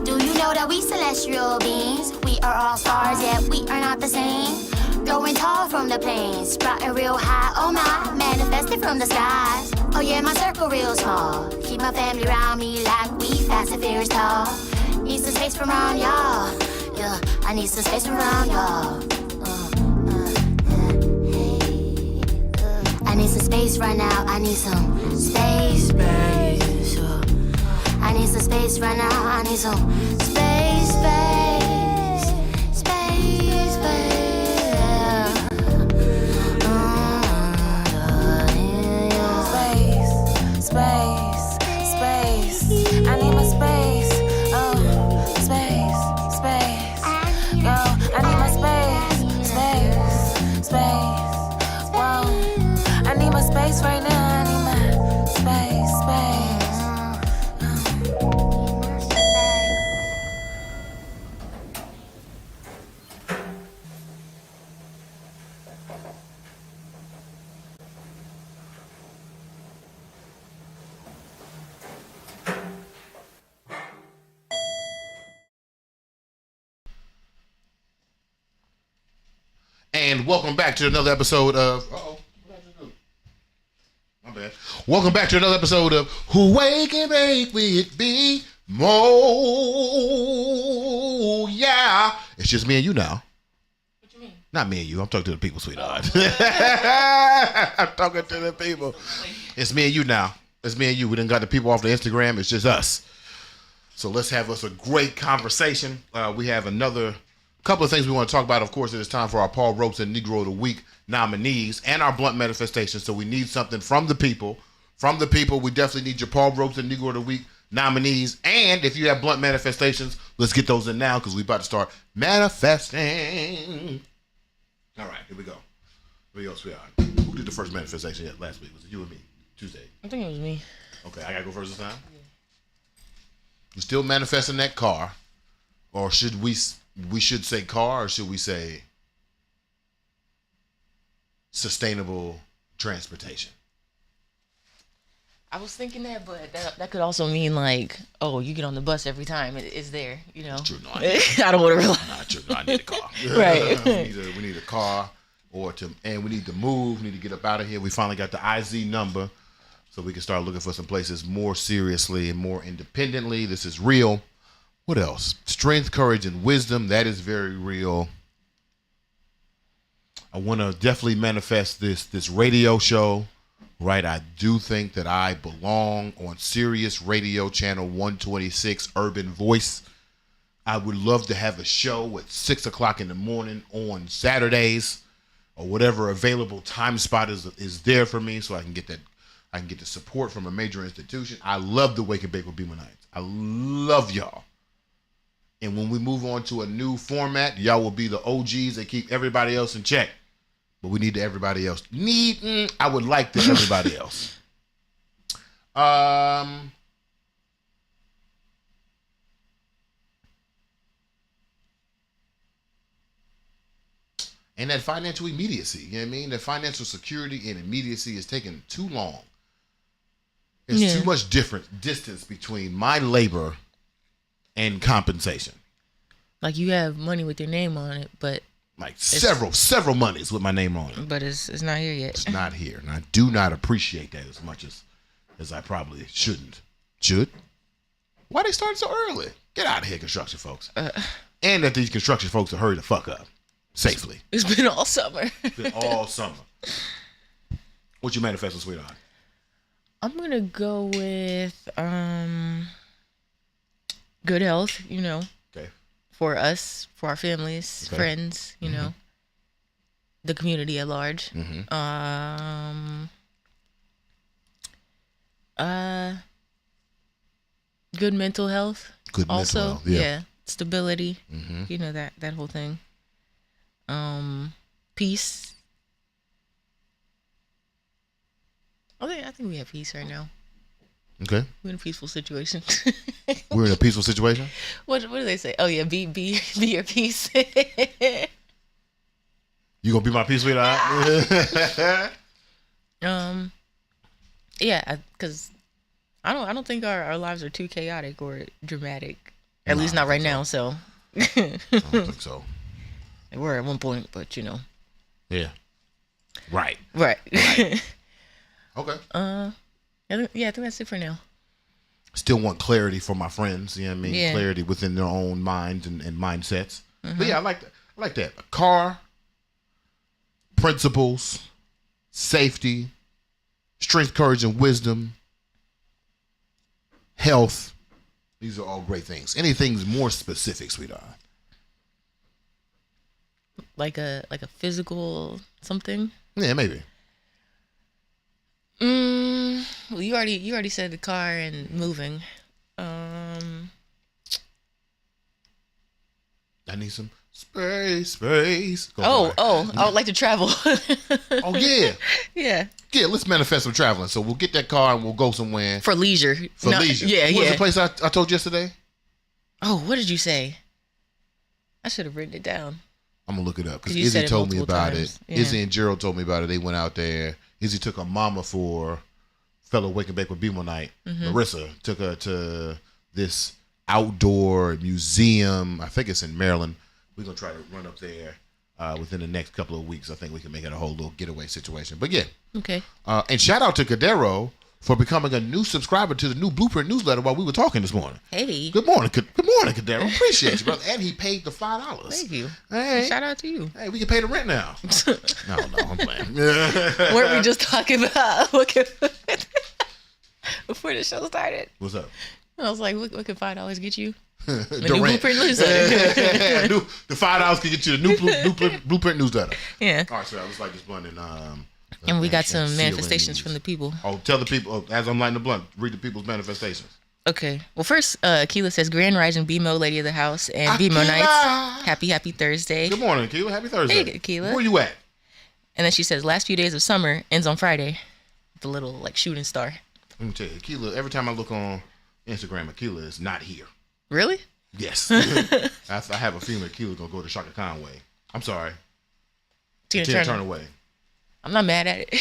Speaker 9: Do you know that we celestial beings? We are all stars, yet we are not the same. Growing tall from the plains, sprouting real high, oh my, manifested from the skies. Oh yeah, my circle real small. Keep my family around me like we fast and furious tall. Need some space from around y'all. Yeah, I need some space from around y'all. I need some space right now. I need some space. I need some space right now. I need some space.
Speaker 7: Space. I need my space. Oh, space. Yo, I need my space. Whoa, I need my space right now. I need my space.
Speaker 1: And welcome back to another episode of... Uh-oh. What did I just do? My bad. Welcome back to another episode of Who Wake and Bake with BeMo. Yeah. It's just me and you now.
Speaker 2: What you mean?
Speaker 1: Not me and you. I'm talking to the people, sweetheart. I'm talking to the people. It's me and you now. It's me and you. We done got the people off the Instagram. It's just us. So let's have us a great conversation. We have another couple of things we want to talk about. Of course, it is time for our Paul Robeson Negro of the Week nominees and our blunt manifestations. So we need something from the people. From the people, we definitely need your Paul Robeson Negro of the Week nominees. And if you have blunt manifestations, let's get those in now because we're about to start manifesting. All right, here we go. Here we go, sweetheart. Who did the first manifestation last week? Was it you or me? Tuesday.
Speaker 2: I think it was me.
Speaker 1: Okay, I gotta go first this time? Yeah. You still manifesting that car? Or should we should say car, or should we say sustainable transportation?
Speaker 2: I was thinking that, but that could also mean like, oh, you get on the bus every time it's there, you know.
Speaker 1: True, no,
Speaker 2: I don't want to rely.
Speaker 1: Not true. No, I need a car.
Speaker 2: Right.
Speaker 1: we need a car, and we need to move. We need to get up out of here. We finally got the IZ number, so we can start looking for some places more seriously and more independently. This is real. What else? Strength, courage, and wisdom. That is very real. I want to definitely manifest this radio show right? I do think that I belong on Sirius Radio Channel 126 Urban Voice. I would love to have a show at 6 o'clock in the morning on Saturdays or whatever available time spot is there for me, so I can get that. I can get the support from a major institution. I love the Wake and Bake with BeMo Nights. I love y'all. And when we move on to a new format, y'all will be the OGs that keep everybody else in check. But we need everybody else. I would like the everybody else. And that financial immediacy, you know what I mean? That financial security and immediacy is taking too long. There's too much distance between my labor and compensation.
Speaker 2: Like you have money with your name on it, but
Speaker 1: like several monies with my name on it.
Speaker 2: But it's not here yet.
Speaker 1: It's not here. And I do not appreciate that as much as I probably shouldn't. Should? Why they starting so early? Get out of here, construction folks. And that these construction folks will hurry the fuck up. Safely.
Speaker 2: It's been all summer.
Speaker 1: It's been all summer. What's your manifesto, sweetheart?
Speaker 2: I'm gonna go with good health,
Speaker 1: Okay.
Speaker 2: For us, for our families, friends, the community at large. Good mental health.
Speaker 1: Good
Speaker 2: also,
Speaker 1: mental health. Yeah.
Speaker 2: Stability. That whole thing. Peace. I think we have peace right now.
Speaker 1: Okay.
Speaker 2: We're in a peaceful situation.
Speaker 1: We're in a peaceful situation?
Speaker 2: What do they say? Oh yeah, be your peace.
Speaker 1: You gonna be my peace, sweetheart?
Speaker 2: Yeah, because I don't think our lives are too chaotic or dramatic. At least not right now. So.
Speaker 1: I don't think so.
Speaker 2: They were at one point, but
Speaker 1: Yeah. Right. Okay.
Speaker 2: I think that's it for now.
Speaker 1: Still want clarity for my friends. You know what I mean?
Speaker 2: Yeah.
Speaker 1: Clarity within their own minds and mindsets. But yeah, I like that. I like that. A car, principles, safety, strength, courage, and wisdom, health. These are all great things. Anything more specific, sweetheart?
Speaker 2: Like a physical something?
Speaker 1: Yeah, maybe.
Speaker 2: Well, you already said the car and moving.
Speaker 1: I need some space. Go
Speaker 2: I would like to travel.
Speaker 1: Oh yeah.
Speaker 2: Yeah.
Speaker 1: Yeah, let's manifest some traveling. So we'll get that car and we'll go somewhere.
Speaker 2: For leisure.
Speaker 1: Leisure.
Speaker 2: Yeah,
Speaker 1: What was the place I told you yesterday?
Speaker 2: Oh, what did you say? I should have written it down.
Speaker 1: I'm going to look it up because
Speaker 2: you
Speaker 1: Izzy told me about
Speaker 2: times.
Speaker 1: it. Izzy and Gerald told me about it. They went out there. Izzy took her mama for fellow Wake and Bake with BeMo night. Marissa took her to this outdoor museum. I think it's in Maryland. We're going to try to run up there within the next couple of weeks. I think we can make it a whole little getaway situation. But yeah.
Speaker 2: Okay.
Speaker 1: And shout out to Cadero for becoming a new subscriber to the new Blueprint newsletter while we were talking this morning.
Speaker 2: Hey.
Speaker 1: Good morning, Cadero. Appreciate you, brother. And he paid the $5.
Speaker 2: Thank you.
Speaker 1: Hey.
Speaker 2: Shout out to you.
Speaker 1: Hey, we can pay the rent now. No, I'm playing.
Speaker 2: Weren't we just talking about before the show started?
Speaker 1: What's up?
Speaker 2: I was like, what can $5 get you?
Speaker 1: The
Speaker 2: new Blueprint newsletter.
Speaker 1: The $5 can get you the new Blueprint newsletter.
Speaker 2: Yeah.
Speaker 1: All right, so I was like this blunt
Speaker 2: and we got some manifestations from the people.
Speaker 1: Oh, tell the people, as I'm lighting the blunt, read the people's manifestations.
Speaker 2: Okay. Well, first, Keela says, Grand Rising BeMo, Lady of the House, and BeMo Nights. Happy Thursday.
Speaker 1: Good morning, Keela. Happy Thursday.
Speaker 2: Hey, Keela.
Speaker 1: Where you at?
Speaker 2: And then she says, last few days of summer ends on Friday. The little, shooting star.
Speaker 1: Let me tell you, Keela, every time I look on Instagram, Keela is not here.
Speaker 2: Really?
Speaker 1: Yes. I have a feeling Keela's going to go to Shaka Khan way. I'm sorry.
Speaker 2: Tina
Speaker 1: Turner.
Speaker 2: I'm not mad at it.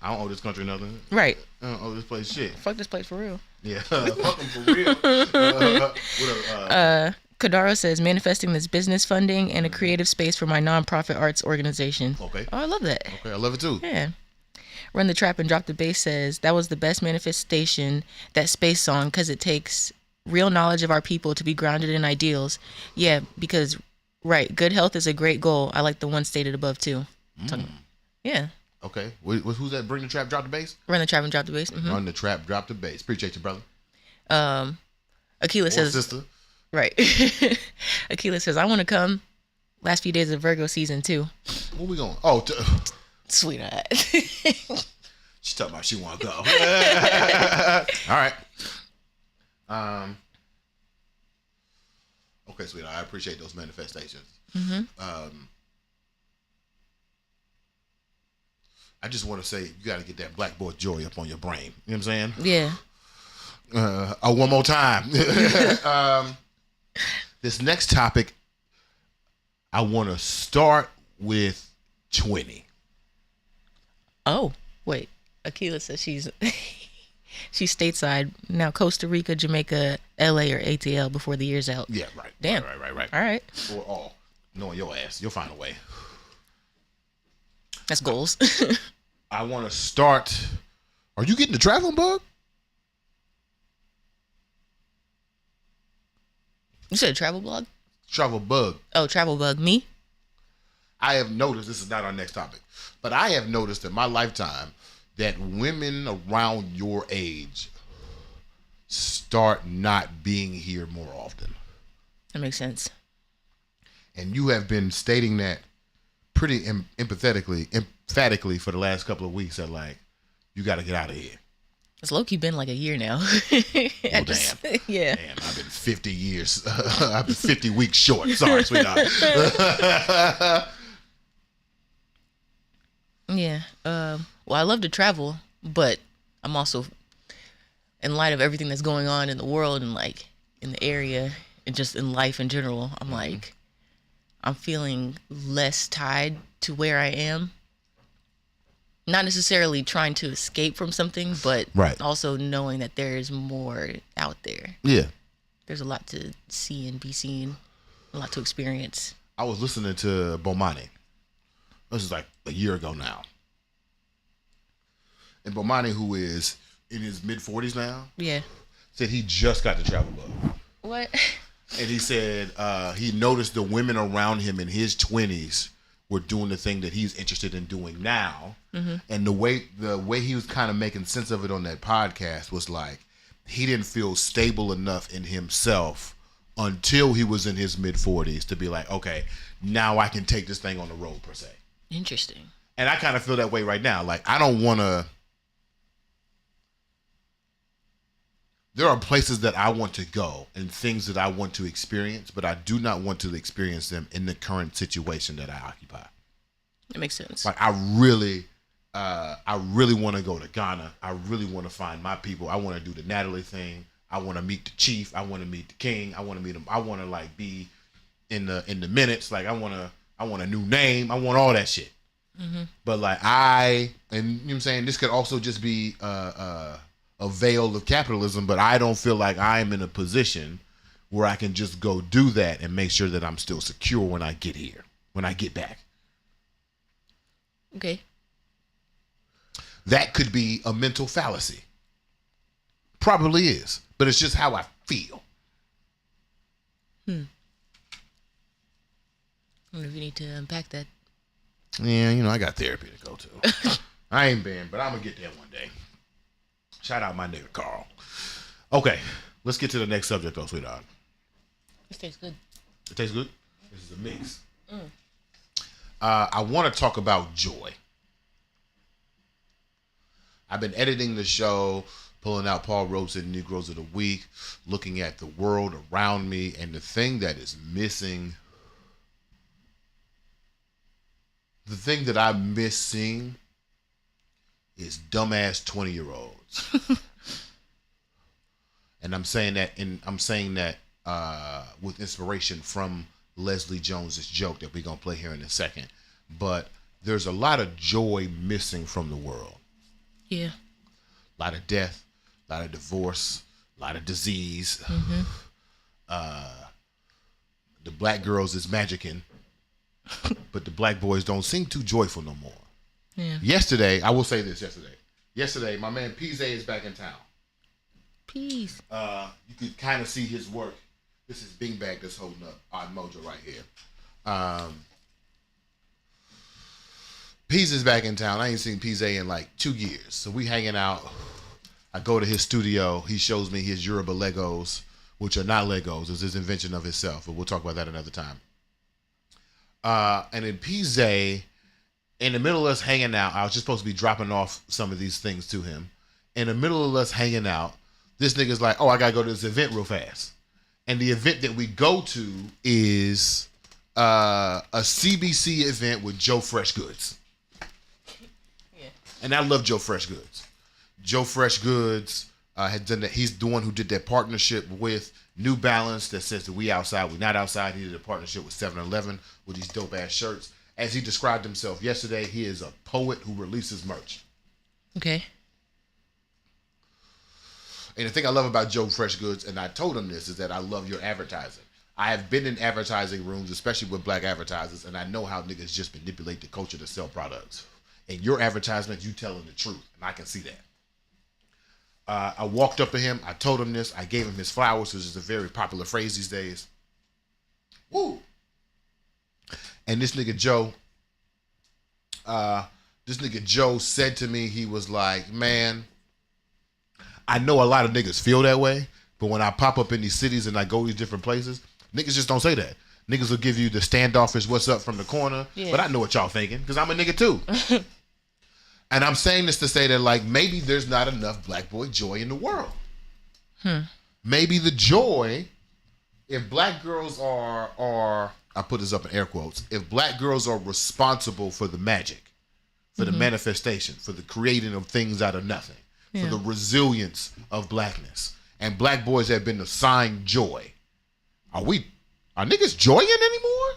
Speaker 1: I don't owe this country nothing.
Speaker 2: Right.
Speaker 1: I don't owe this place shit.
Speaker 2: Fuck this place for real.
Speaker 1: Yeah. Fuck them for real.
Speaker 2: Kadara says, manifesting this business funding and a creative space for my nonprofit arts organization.
Speaker 1: Okay.
Speaker 2: Oh, I love that.
Speaker 1: Okay, I love it too.
Speaker 2: Yeah. Run the Trap and Drop the Bass says, that was the best manifestation, that space song, because it takes real knowledge of our people to be grounded in ideals. Yeah, because, right, good health is a great goal. I like the one stated above too. Yeah.
Speaker 1: Okay. Who's that? Bring the trap, drop the bass?
Speaker 2: Run the trap and drop the bass. Mm-hmm.
Speaker 1: Run the trap, drop the bass. Appreciate you, brother.
Speaker 2: Akila says,
Speaker 1: sister.
Speaker 2: Right. Akila says, I want to come last few days of Virgo season 2.
Speaker 1: Where we going? Oh,
Speaker 2: Sweetheart.
Speaker 1: She's talking about she want to go. All right. Okay, sweetheart. I appreciate those manifestations.
Speaker 2: Mm-hmm.
Speaker 1: I just want to say you got to get that black boy joy up on your brain. You know what I'm saying?
Speaker 2: Yeah.
Speaker 1: One more time. This next topic, I want to start with 20.
Speaker 2: Oh, wait. Akila says she's stateside now. Costa Rica, Jamaica, LA, or ATL before the year's out.
Speaker 1: Yeah, right.
Speaker 2: Damn.
Speaker 1: Right.
Speaker 2: All right.
Speaker 1: Or all. Knowing your ass. You'll find a way.
Speaker 2: That's goals.
Speaker 1: I want to start. Are you getting the traveling bug?
Speaker 2: You said travel blog?
Speaker 1: Travel bug.
Speaker 2: Oh, travel bug. Me?
Speaker 1: I have noticed, this is not our next topic, but I have noticed in my lifetime that women around your age start not being here more often.
Speaker 2: That makes sense.
Speaker 1: And you have been stating that pretty emphatically for the last couple of weeks that, like, you got to get out of here.
Speaker 2: It's low-key been like a year now.
Speaker 1: Damn.
Speaker 2: Yeah.
Speaker 1: Damn, I've been 50 years. I've been 50 weeks short. Sorry, sweetheart.
Speaker 2: Yeah. Well, I love to travel, but I'm also, in light of everything that's going on in the world and like in the area and just in life in general, I'm like, I'm feeling less tied to where I am. Not necessarily trying to escape from something, but also knowing that there is more out there.
Speaker 1: Yeah.
Speaker 2: There's a lot to see and be seen, a lot to experience.
Speaker 1: I was listening to Bomani. This is like a year ago now. And Bomani, who is in his mid-40s now, said he just got the travel bug.
Speaker 2: What?
Speaker 1: And he said he noticed the women around him in his 20s were doing the thing that he's interested in doing now. Mm-hmm. And the way he was kind of making sense of it on that podcast was like he didn't feel stable enough in himself until he was in his mid-40s to be like, okay, now I can take this thing on the road per se.
Speaker 2: Interesting.
Speaker 1: And I kind of feel that way right now. Like, I don't want to. There are places that I want to go and things that I want to experience, but I do not want to experience them in the current situation that I occupy.
Speaker 2: That makes sense.
Speaker 1: Like, I really want to go to Ghana. I really want to find my people. I want to do the Natalie thing. I want to meet the chief. I want to meet the king. I want to meet him. I want to like be in the minutes. Like, I want a new name. I want all that shit. Mm-hmm. But like and you know what I'm saying, this could also just be a veil of capitalism, but I don't feel like I'm in a position where I can just go do that and make sure that I'm still secure when I get here, when I get back.
Speaker 2: Okay.
Speaker 1: That could be a mental fallacy. Probably is, but it's just how I feel.
Speaker 2: I wonder if you need to unpack that.
Speaker 1: Yeah, you know, I got therapy to go to. I ain't been, but I'm going to get there one day. Shout out my nigga Carl. Okay, let's get to the next subject though, sweetheart.
Speaker 2: This tastes good.
Speaker 1: It tastes good? This is a mix. I want to talk about joy. I've been editing the show, pulling out Paul Robeson Negroes of the Week, looking at the world around me, and the thing that is missing, the thing that I miss seeing is dumbass 20-year-olds. And I'm saying that with inspiration from Leslie Jones's joke that we're going to play here in a second. But there's a lot of joy missing from the world.
Speaker 2: Yeah.
Speaker 1: A lot of death, a lot of divorce, a lot of disease. Mm-hmm. The black girls is magicking, but the black boys don't seem too joyful no more.
Speaker 2: Yeah.
Speaker 1: Yesterday, I will say this yesterday, my man PZ is back in town.
Speaker 2: Peace.
Speaker 1: You could kind of see his work. This is Beanbag that's holding up Odd Mojo right here. Pease is back in town. I ain't seen Pease in like 2 years. So we hanging out. I go to his studio. He shows me his Yoruba Legos, which are not Legos. It's his invention of himself. But we'll talk about that another time. And then Pease, in the middle of us hanging out, I was just supposed to be dropping off some of these things to him. In the middle of us hanging out, this nigga's like, oh, I got to go to this event real fast. And the event that we go to is a CBC event with Joe Fresh Goods. Yeah. And I love Joe Fresh Goods. Joe Fresh Goods had done that. He's the one who did that partnership with New Balance that says that we outside, we not outside. He did a partnership with 7-Eleven with these dope-ass shirts. As he described himself yesterday, he is a poet who releases merch.
Speaker 2: Okay.
Speaker 1: And the thing I love about Joe Fresh Goods, and I told him this, is that I love your advertising. I have been in advertising rooms, especially with black advertisers, and I know how niggas just manipulate the culture to sell products. In your advertisement, you telling the truth, and I can see that. I walked up to him. I told him this. I gave him his flowers, which is a very popular phrase these days. Woo! And this nigga Joe said to me, he was like, man, I know a lot of niggas feel that way, but when I pop up in these cities and I go these different places, niggas just don't say that. Niggas will give you the standoffish what's up from the corner, but I know what y'all thinking, because I'm a nigga too. And I'm saying this to say that, like, maybe there's not enough black boy joy in the world. Maybe the joy, if black girls are, I put this up in air quotes, if black girls are responsible for the magic, for the manifestation, for the creating of things out of nothing, for the resilience of blackness, and black boys have been assigned joy, are niggas joying anymore?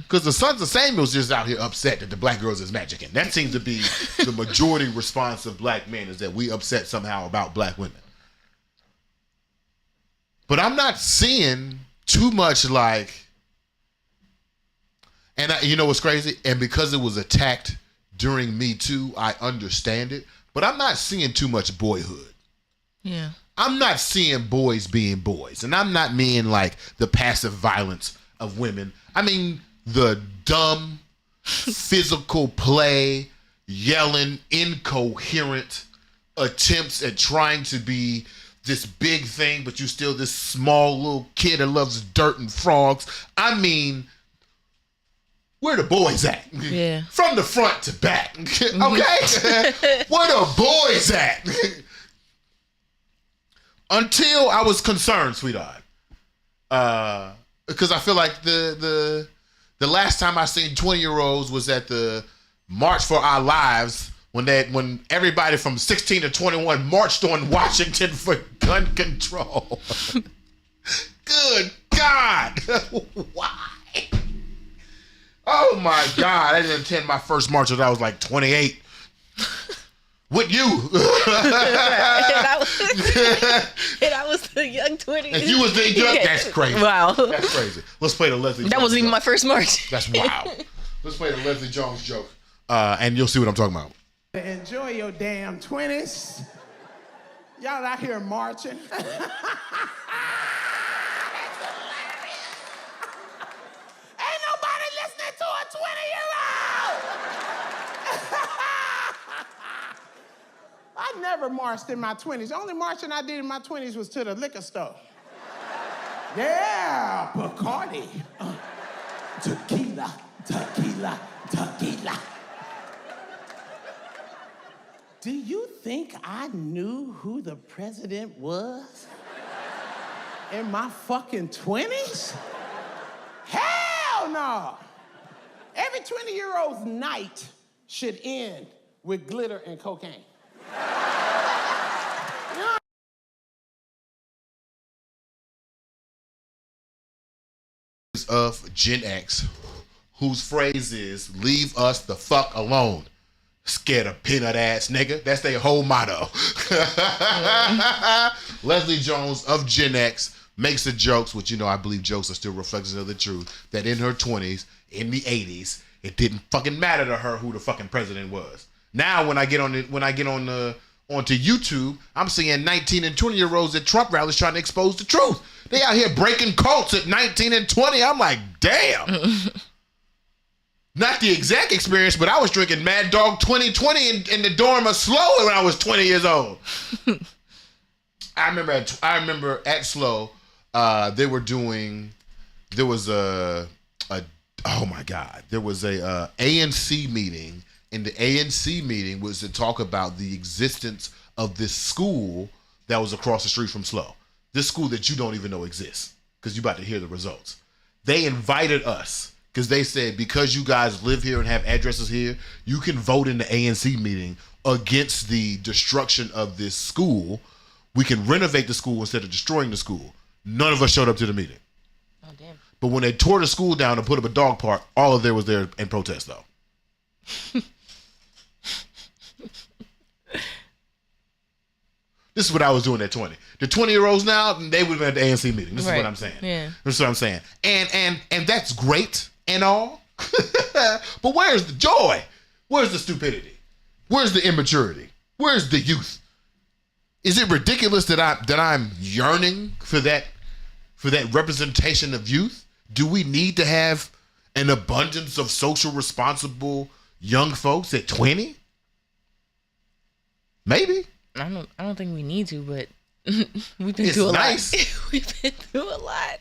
Speaker 1: Because the Sons of Samuel's just out here upset that the black girls is magicking. That seems to be the majority response of black men, is that we upset somehow about black women. But I'm not seeing too much like, and you know what's crazy? And because it was attacked during Me Too, I understand it. But I'm not seeing too much boyhood.
Speaker 2: Yeah. I'm
Speaker 1: not seeing boys being boys. And I'm not meaning like the passive violence of women. I mean the dumb, physical play, yelling, incoherent attempts at trying to be this big thing, but you still this small little kid that loves dirt and frogs. I mean, where the boys at?
Speaker 2: Yeah.
Speaker 1: From the front to back. Okay? Where the boys at? Until I was concerned, sweetheart. Because I feel like the last time I seen 20-year-olds was at the March for Our Lives, when everybody from 16 to 21 marched on Washington for gun control. Good God. Why? Oh my God. I didn't attend my first march until I was like 28. With you.
Speaker 2: and I was the young 20.
Speaker 1: And you was the young. That's crazy.
Speaker 2: Wow.
Speaker 1: That's crazy. Let's play the Leslie Jones.
Speaker 2: That wasn't even
Speaker 1: joke.
Speaker 2: my first march.
Speaker 1: That's wild. Let's play the Leslie Jones joke. And you'll see what I'm talking about.
Speaker 10: Enjoy your damn 20s. Y'all out here marching. Ain't nobody listening to a 20-year-old. I never marched in my 20s. The only marching I did in my 20s was to the liquor store. Yeah, Bacardi. Tequila, tequila, tequila. Do you think I knew who the president was in my fucking 20s? Hell no! Every 20-year-old's night should end with glitter and cocaine.
Speaker 1: Of Gen X, whose phrase is, leave us the fuck alone. Scared of peanut ass nigga. That's their whole motto. Leslie Jones of Gen X makes the jokes, which, you know, I believe jokes are still reflections of the truth, that in her 20s, in the 80s, it didn't fucking matter to her who the fucking president was. Now when I get onto YouTube, I'm seeing 19 and 20-year-olds at Trump rallies trying to expose the truth. They out here breaking cults at 19 and 20. I'm like, damn. Not the exact experience, but I was drinking Mad Dog 2020 in the dorm of Slow when I was 20 years old. I remember at Slow, there was a ANC meeting, and the ANC meeting was to talk about the existence of this school that was across the street from Slow. This school that you don't even know exists, because you're about to hear the results. They invited us, because they said, because you guys live here and have addresses here, you can vote in the ANC meeting against the destruction of this school. We can renovate the school instead of destroying the school. None of us showed up to the meeting.
Speaker 2: Oh, damn.
Speaker 1: But when they tore the school down and put up a dog park, all of there was there in protest, though. This is what I was doing at 20. The 20-year-olds now, they would have been at the ANC meeting. This is what I'm saying.
Speaker 2: Yeah.
Speaker 1: This is what I'm saying. And that's great and all. But where's the joy? Where's the stupidity? Where's the immaturity? Where's the youth? Is it ridiculous that I'm yearning for that representation of youth? Do we need to have an abundance of social responsible young folks at 20? Maybe.
Speaker 2: I don't think we need to, but we've been through a lot. We've been through a lot.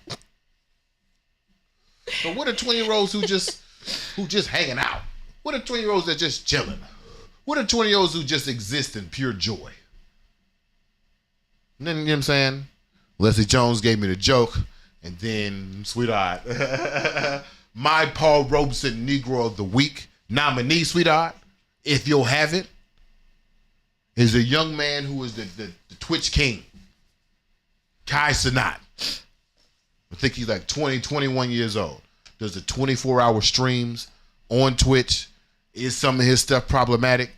Speaker 1: But what are 20-year-olds who just hanging out? What are 20-year-olds that just chilling? What are 20-year-olds who just exist in pure joy? And then, you know what I'm saying? Leslie Jones gave me the joke, and then, sweetheart, my Paul Robeson Negro of the Week nominee, sweetheart, if you'll have it, is a young man who is the Twitch king, Kai Cenat. I think he's like 20, 21 years old. Does the 24-hour streams on Twitch. Is some of his stuff problematic?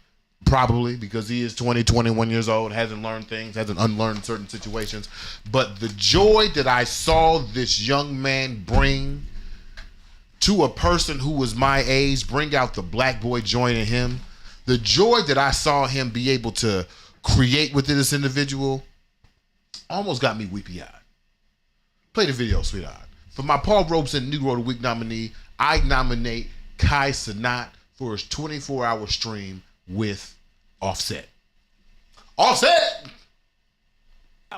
Speaker 1: Probably, because he is 20, 21 years old, hasn't learned things, hasn't unlearned certain situations. But the joy that I saw this young man bring to a person who was my age, bring out the black boy joining him, the joy that I saw him be able to create within this individual almost got me weepy-eyed. Play the video, sweetheart. For my Paul Robeson Negro of the Week nominee, I nominate Kai Cenat for his 24-hour stream with Offset. Offset!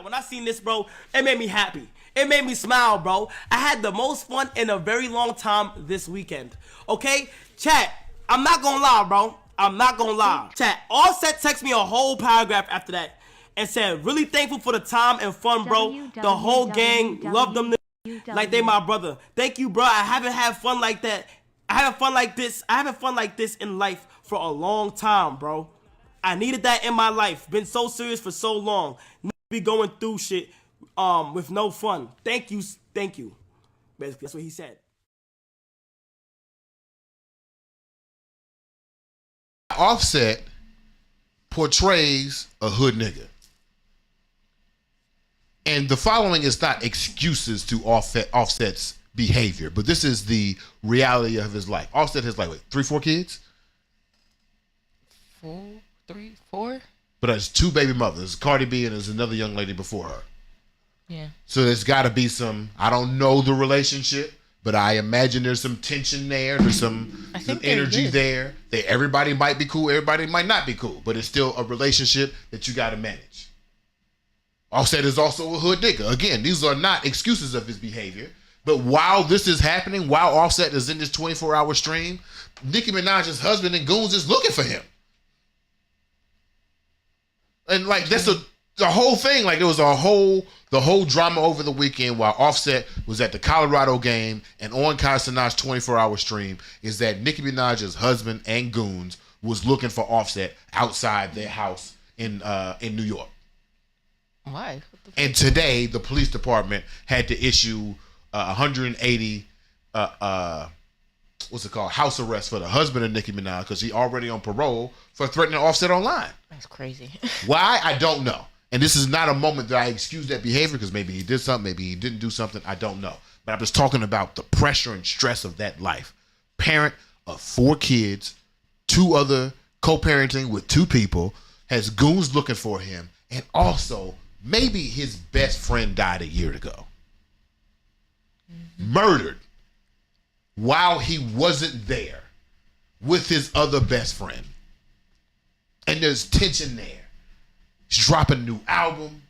Speaker 11: When I seen this, bro, it made me happy. It made me smile, bro. I had the most fun in a very long time this weekend. Okay? Chat, I'm not gonna lie, bro. I'm not gonna lie. Chat, Offset texted me a whole paragraph after that and said, really thankful for the time and fun, bro. The whole gang loved them like they my brother. Thank you, bro. I haven't had fun like that. I haven't fun like this in life for a long time, bro. I needed that in my life. Been so serious for so long. Not be going through shit with no fun. Thank you. Basically, that's what he said.
Speaker 1: Offset portrays a hood nigga. And the following is not excuses to Offset's behavior, but this is the reality of his life. Offset has like, 3-4 kids?
Speaker 2: 4?
Speaker 1: But there's 2 baby mothers, Cardi B and there's another young lady before her.
Speaker 2: Yeah.
Speaker 1: So there's got to be some, I don't know the relationship, but I imagine there's some tension there. There's some energy there. Everybody might be cool, everybody might not be cool, but it's still a relationship that you got to manage. Offset is also a hood nigga. Again, these are not excuses of his behavior, but while this is happening, while Offset is in this 24-hour stream, Nicki Minaj's husband and goons is looking for him. And like, that's the whole thing. Like, there was the whole drama over the weekend while Offset was at the Colorado game and on Kai Cenat's 24-hour stream is that Nicki Minaj's husband and goons was looking for Offset outside their house in New York.
Speaker 2: Why?
Speaker 1: And today, the police department had to issue 180 house arrest for the husband of Nicki Minaj because he already on parole for threatening Offset online.
Speaker 2: That's crazy.
Speaker 1: Why? I don't know. And this is not a moment that I excuse that behavior because maybe he did something, maybe he didn't do something. I don't know. But I'm just talking about the pressure and stress of that life. Parent of 4 kids, 2 other co-parenting with 2 people, has goons looking for him, and also maybe his best friend died a year ago. Murdered while he wasn't there.
Speaker 3: with his other best friend. And there's tension there. He's dropping a new album.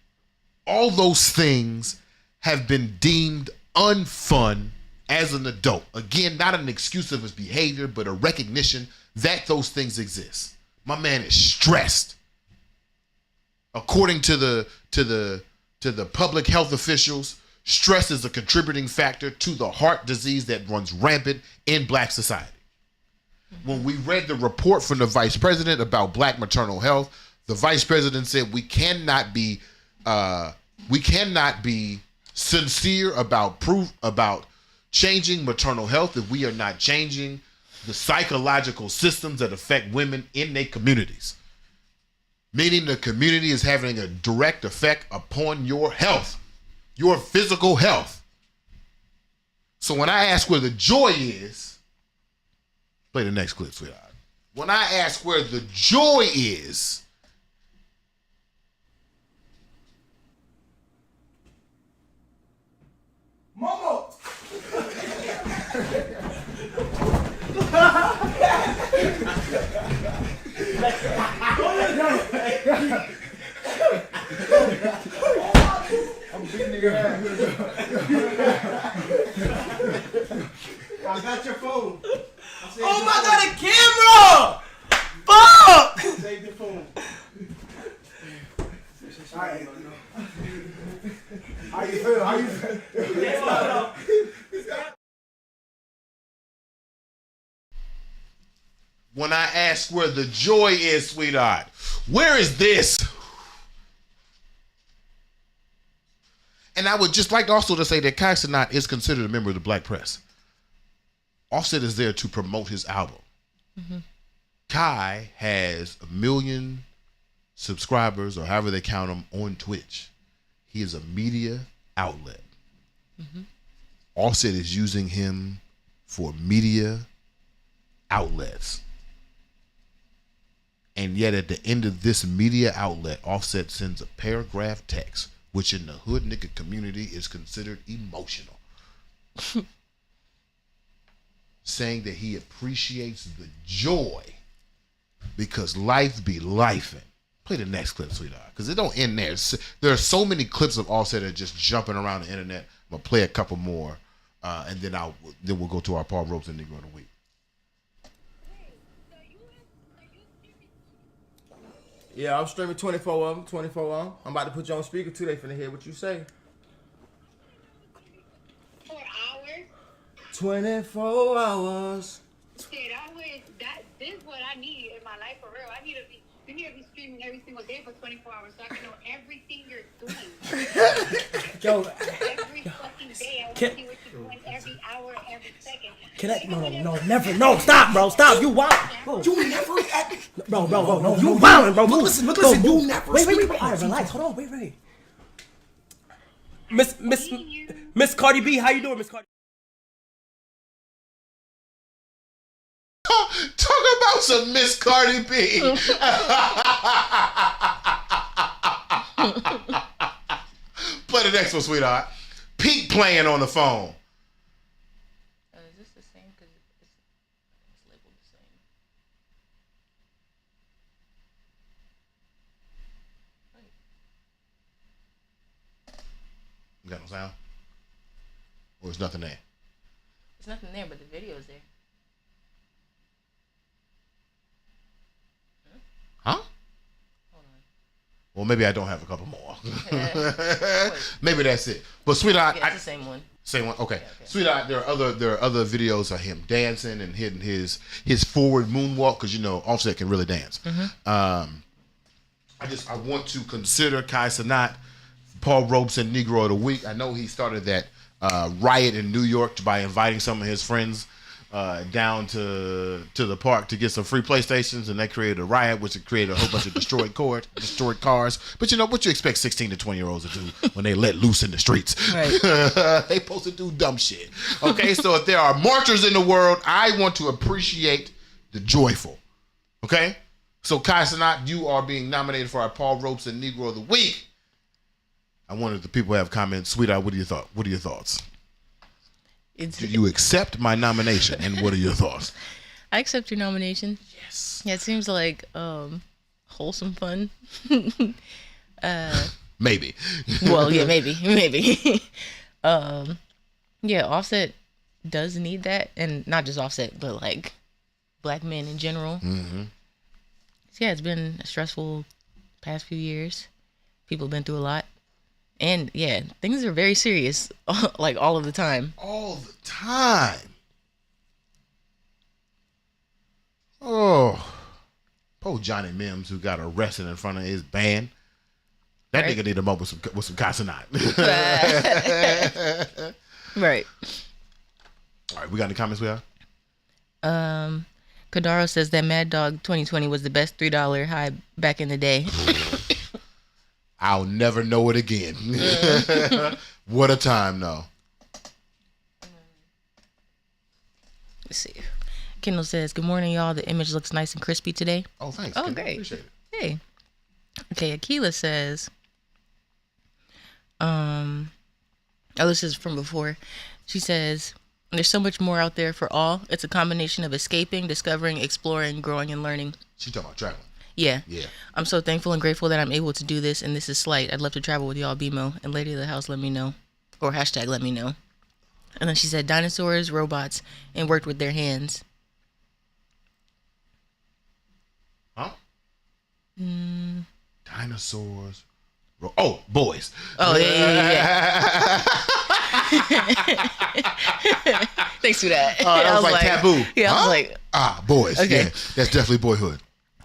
Speaker 3: All those things have been deemed unfun as an adult. Again, not an excuse of his behavior, but a recognition that those things exist. My man is stressed. According to the public health officials, stress is a contributing factor to the heart disease that runs rampant in black society. When we read the report from the vice president about black maternal health, the vice president said we cannot be sincere about changing maternal health if we are not changing the psychological systems that affect women in their communities. Meaning the community is having a direct effect upon your health, your physical health. So when I ask where the joy is, play the next clip, sweetheart. When I ask where the joy is,
Speaker 11: Momo!
Speaker 10: I'm beating your ass. I got your phone.
Speaker 11: Oh my god, a camera! Fuck!
Speaker 10: Save your phone. Alright. How you feel? How you feel?
Speaker 3: when I ask where the joy is, sweetheart, where is this? And I would just like also to say that Cenat is considered a member of the black press. Offset is there to promote his album. Mm-hmm. Kai has 1 million subscribers, or however they count them, on Twitch. He is a media outlet. Mm-hmm. Offset is using him for media outlets. And yet at the end of this media outlet, Offset sends a paragraph text, which in the hood nigga community is considered emotional. Saying that he appreciates the joy because life be lifing. Play the next clip, sweetheart, because it don't end there. There are so many clips of Offset that are just jumping around the internet. I'm gonna play a couple more, and then we'll go to our Paul Robeson Negro of the Week.
Speaker 12: Yeah, I'm streaming 24 of them, 24 of them. I'm about to put you on speaker too. They finna hear what you say.
Speaker 13: 4 hours?
Speaker 12: 24 hours.
Speaker 13: Shit, this is what I need in my life for real. You need to be streaming every single day for 24 hours so I can know everything you're doing.
Speaker 12: Yo.
Speaker 13: Every fucking day. I want to see what you're doing every hour, every second.
Speaker 11: Can I? No, never. No, stop, bro. Stop. You wild. Bro.
Speaker 12: You never.
Speaker 11: Bro. No, you wildin', bro.
Speaker 12: Listen. You never.
Speaker 11: Wait. All right, relax. Hold on. Wait. Miss Cardi B, how you doing, Miss Cardi?
Speaker 3: Talk about some Miss Cardi B. Play the next one, sweetheart. Pete playing on the phone.
Speaker 2: Is this the same? Because it's labeled the same.
Speaker 3: You got no sound? Or there's nothing there?
Speaker 2: There's nothing there, but the video's there.
Speaker 3: Huh? Hold on. Well, maybe I don't have a couple more. Maybe that's it. But sweetheart,
Speaker 2: yeah, it's the same one.
Speaker 3: Same one. Okay. Sweetheart, there are other videos of him dancing and hitting his forward moonwalk because you know Offset can really dance. Mm-hmm. I want to consider Cenat Paul Robeson Negro of the Week. I know he started that riot in New York by inviting some of his friends down to the park to get some free PlayStations, and that created a riot, which created a whole bunch of destroyed cars. But you know what you expect 16 to 20-year-olds to do when they let loose in the streets? Right. They supposed to do dumb shit. Okay, so if there are marchers in the world, I want to appreciate the joyful. Okay, so Cenat, you are being nominated for our Paul Robeson Negro of the Week. I wanted the people to have comments. Sweetheart, what are your thoughts? Do you accept my nomination, and what are your thoughts?
Speaker 2: I accept your nomination.
Speaker 1: Yes.
Speaker 2: Yeah, it seems like wholesome fun.
Speaker 1: Maybe.
Speaker 2: Well, yeah, maybe. Yeah, Offset does need that, and not just Offset, but like black men in general.
Speaker 1: Mm-hmm.
Speaker 2: So yeah, it's been a stressful past few years. People have been through a lot, and yeah, things are very serious, like all of the time.
Speaker 1: All the time. Oh, poor Johnny Mims, who got arrested in front of his band. That nigga need to up with some Cenat.
Speaker 2: Right.
Speaker 1: All right, we got any comments we have?
Speaker 2: Kadaro says that Mad Dog 2020 was the best $3 high back in the day.
Speaker 1: I'll never know it again. What a time, though.
Speaker 2: Let's see. Kendall says, good morning, y'all. The image looks nice and crispy today.
Speaker 1: Oh, thanks.
Speaker 2: Oh,
Speaker 1: Kendall.
Speaker 2: great.
Speaker 1: Appreciate it.
Speaker 2: Hey. Okay, Akila says, this is from before. She says, there's so much more out there for all. It's a combination of escaping, discovering, exploring, growing, and learning.
Speaker 1: She talking about traveling.
Speaker 2: Yeah.
Speaker 1: Yeah.
Speaker 2: I'm so thankful and grateful that I'm able to do this, and this is slight. I'd love to travel with y'all, BeMo. And Lady of the House, let me know. Or hashtag let me know. And then she said dinosaurs, robots, and worked with their hands.
Speaker 1: Huh? Dinosaurs. Oh, boys.
Speaker 2: Oh, yeah. Thanks for that.
Speaker 1: That was like taboo.
Speaker 2: Yeah,
Speaker 1: huh?
Speaker 2: I was like...
Speaker 1: boys.
Speaker 2: Okay.
Speaker 1: Yeah, that's definitely boyhood.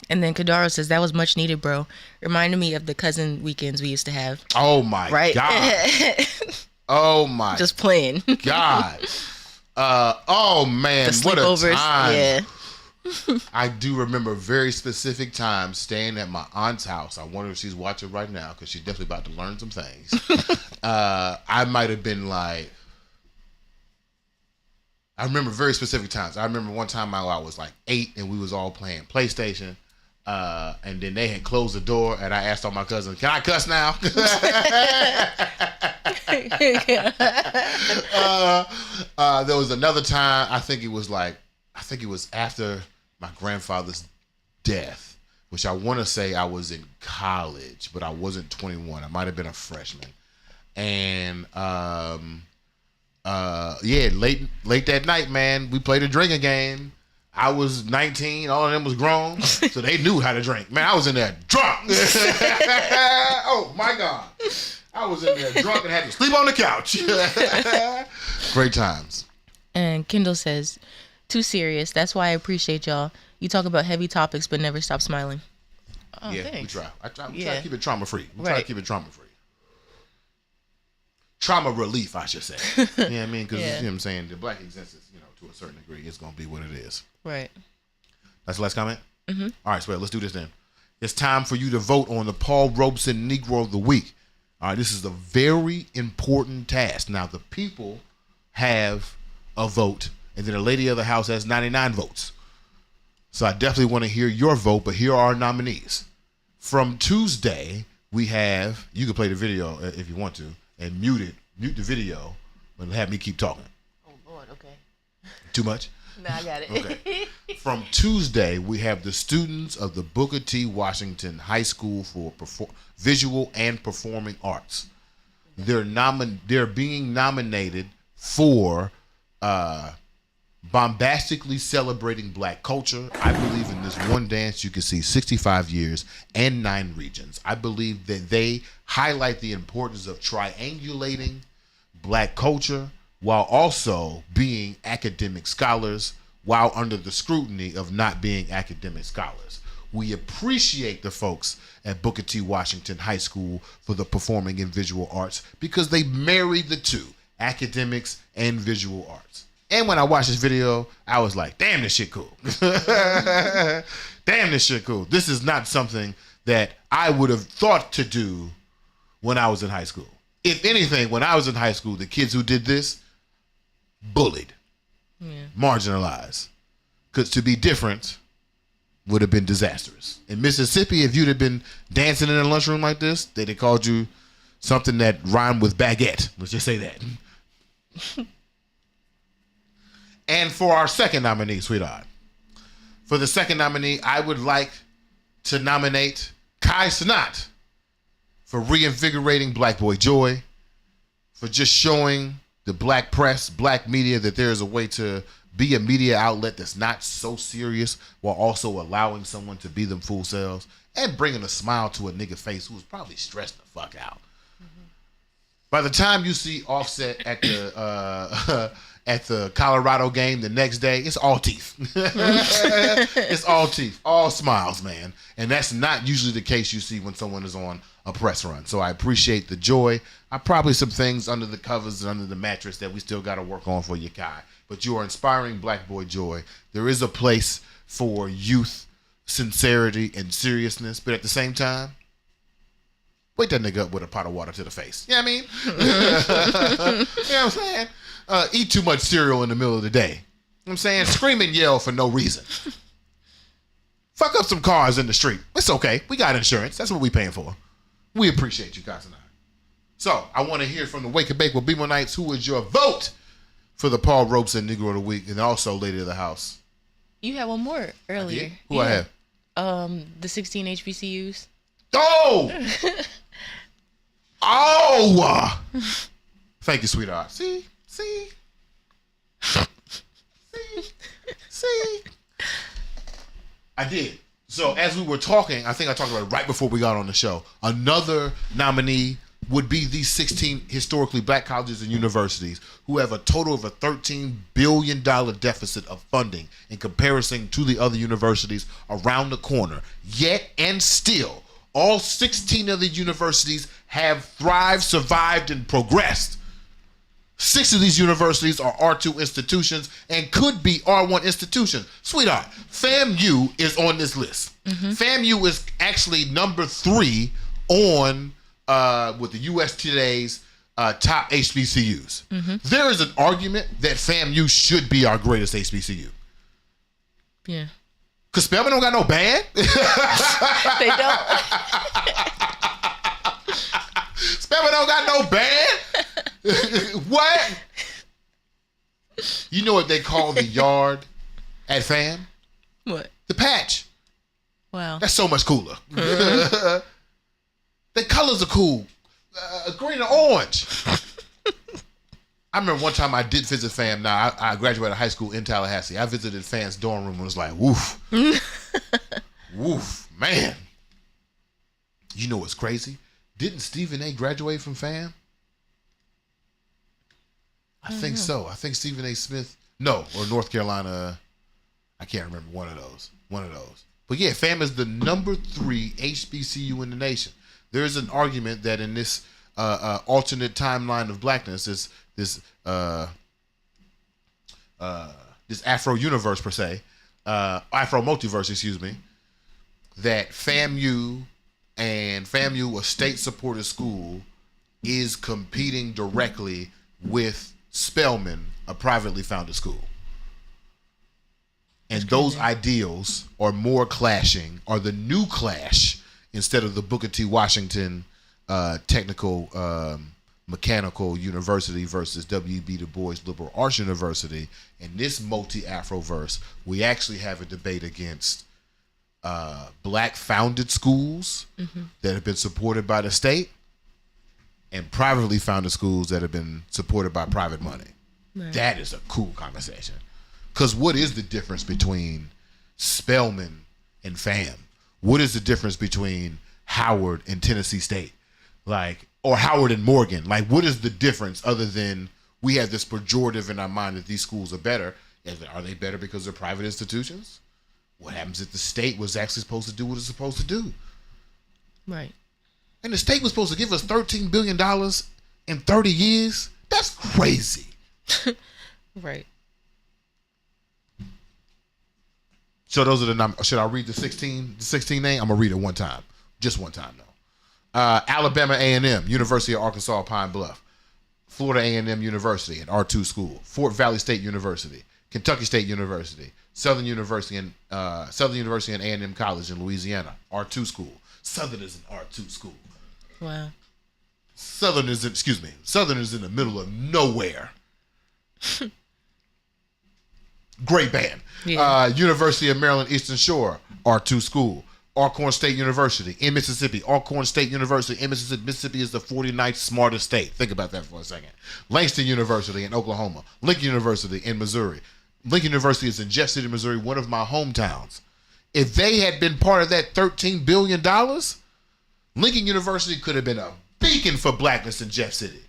Speaker 2: And then Kadaro says, that was much needed, bro. Reminded me of the cousin weekends we used to have.
Speaker 1: Oh, my God. Oh, my
Speaker 2: Just playing.
Speaker 1: God. Oh, man.
Speaker 2: The
Speaker 1: What a
Speaker 2: sleepovers.
Speaker 1: time.
Speaker 2: Yeah.
Speaker 1: I do remember very specific times staying at my aunt's house. I wonder if she's watching right now because she's definitely about to learn some things. I might have been like, I remember very specific times. I remember one time I was like 8 and we was all playing PlayStation. And then they had closed the door and I asked all my cousins, can I cuss now? There was another time, I think it was after my grandfather's death, which I want to say I was in college, but I wasn't 21. I might have been a freshman. And late that night, man, we played a drinking game. I was 19, all of them was grown, so they knew how to drink. Man, I was in there drunk. Oh my God. I was in there drunk and had to sleep on the couch. Great times.
Speaker 2: And Kendall says, too serious. That's why I appreciate y'all. You talk about heavy topics, but never stop smiling. Oh,
Speaker 1: yeah,
Speaker 2: thanks.
Speaker 1: we try. I try to keep it trauma free. We
Speaker 2: right.
Speaker 1: try to keep it trauma free. Trauma relief, I should say. You know what I mean? Because, you know what I'm saying, the black existence, to a certain degree, it's going to be what it is.
Speaker 2: Right.
Speaker 1: That's the last comment?
Speaker 2: Mm-hmm.
Speaker 1: All right, so let's do this then. It's time for you to vote on the Paul Robeson Negro of the Week. All right, this is a very important task. Now, the people have a vote, and then the lady of the house has 99 votes. So I definitely want to hear your vote, but here are our nominees. From Tuesday, we have, you can play the video if you want to, and mute the video, and have me keep talking.
Speaker 2: Oh, Lord, okay.
Speaker 1: Too much?
Speaker 2: No, I got it.
Speaker 1: Okay. From Tuesday, we have the students of the Booker T. Washington High School for Visual and Performing Arts. They're being nominated for bombastically celebrating black culture. I believe in this one dance you can see 65 years and 9 regions. I believe that they highlight the importance of triangulating black culture while also being academic scholars, while under the scrutiny of not being academic scholars. We appreciate the folks at Booker T. Washington High School for the Performing and Visual Arts because they marry the two, academics and visual arts. And when I watched this video, I was like, damn, this shit cool. Damn, this shit cool. This is not something that I would have thought to do when I was in high school. If anything, when I was in high school, the kids who did this, bullied, marginalized. Because to be different would have been disastrous. In Mississippi, if you'd have been dancing in a lunchroom like this, they'd have called you something that rhymed with baguette. Let's just say that. And for our second nominee, sweetheart, For the second nominee, I would like to nominate Cenat for reinvigorating Black Boy Joy, for just showing the black press, black media that there is a way to be a media outlet that's not so serious while also allowing someone to be them full selves and bringing a smile to a nigga face who was probably stressed the fuck out. By the time you see Offset at the at the Colorado game the next day, it's all teeth. It's all teeth, all smiles, man. And that's not usually the case you see when someone is on a press run. So I appreciate the joy. Probably some things under the covers and under the mattress that we still got to work on for you, Kai. But you are inspiring Black Boy Joy. There is a place for youth, sincerity, and seriousness. But at the same time, wake that nigga up with a pot of water to the face. You know what I mean? You know what I'm saying? Eat too much cereal in the middle of the day. You know what I'm saying? Scream and yell for no reason. Fuck up some cars in the street. It's okay. We got insurance. That's what we paying for. We appreciate you, guys, tonight. So, I want to hear from the Wake and Bake with BeMo Nights. Who is your vote for the Paul Robeson Negro of the Week and also Lady of the House?
Speaker 2: You had one more earlier.
Speaker 1: Who I have?
Speaker 2: The 16 HBCUs.
Speaker 1: Oh! Oh! Thank you, sweetheart. See? I did. So as we were talking, I think I talked about it right before we got on the show. Another nominee would be these 16 historically black colleges and universities who have a total of a $13 billion deficit of funding in comparison to the other universities around the corner. Yet and still, all 16 of the universities have thrived, survived, and progressed. 6 of these universities are R2 institutions and could be R1 institutions. Sweetheart, FAMU is on this list. FAMU is actually number 3 on with the US Today's top HBCUs. There is an argument that FAMU should be our greatest HBCU.
Speaker 2: Yeah.
Speaker 1: Because Spelman don't got no band.
Speaker 2: They don't.
Speaker 1: Spelman don't got no band. What? You know what they call the yard at FAM?
Speaker 2: What?
Speaker 1: The patch.
Speaker 2: Wow.
Speaker 1: That's so much cooler. The colors are cool. Green and orange. I remember one time I did visit FAM. Now, I graduated high school in Tallahassee. I visited FAM's dorm room and was like, woof. Woof. Man. You know what's crazy? Didn't Stephen A. graduate from FAM? I think so. I think Stephen A. Smith. No, or North Carolina. I can't remember. One of those. But yeah, FAM is the number 3 HBCU in the nation. There is an argument that in this alternate timeline of blackness, this Afro universe per se, Afro multiverse, excuse me, that FAMU and FAMU, a state-supported school, is competing directly with Spelman, a privately founded school. And those ideals are more clashing, are the new clash, instead of the Booker T. Washington technical mechanical university versus W.B. Du Bois Liberal Arts University. In this multi-Afroverse, we actually have a debate against black founded schools that have been supported by the state and privately founded schools that have been supported by private money. Right. That is a cool conversation. Because what is the difference between Spelman and FAM? What is the difference between Howard and Tennessee State? Or Howard and Morgan? What is the difference other than we have this pejorative in our mind that these schools are better? Are they better because they're private institutions? What happens if the state was actually supposed to do what it's supposed to do?
Speaker 2: Right.
Speaker 1: And the state was supposed to give us $13 billion in 30 years? That's crazy.
Speaker 2: Right.
Speaker 1: So those are the numbers. Should I read the 16 name? I'm going to read it one time. Just one time, though. Alabama A&M, University of Arkansas, Pine Bluff. Florida A&M University, an R2 school. Fort Valley State University. Kentucky State University. Southern University and A&M College in Louisiana, R2 school. Southern is an R2 school.
Speaker 2: Wow.
Speaker 1: Southern is in the middle of nowhere. Great band.
Speaker 2: Yeah.
Speaker 1: University of Maryland Eastern Shore, R2 School. Alcorn State University in Mississippi. Alcorn State University in Mississippi. Mississippi is the 49th smartest state. Think about that for a second. Langston University in Oklahoma. Lincoln University in Missouri. Lincoln University is in Jeff City, Missouri, one of my hometowns. If they had been part of that $13 billion, Lincoln University could have been a beacon for blackness in Jeff City.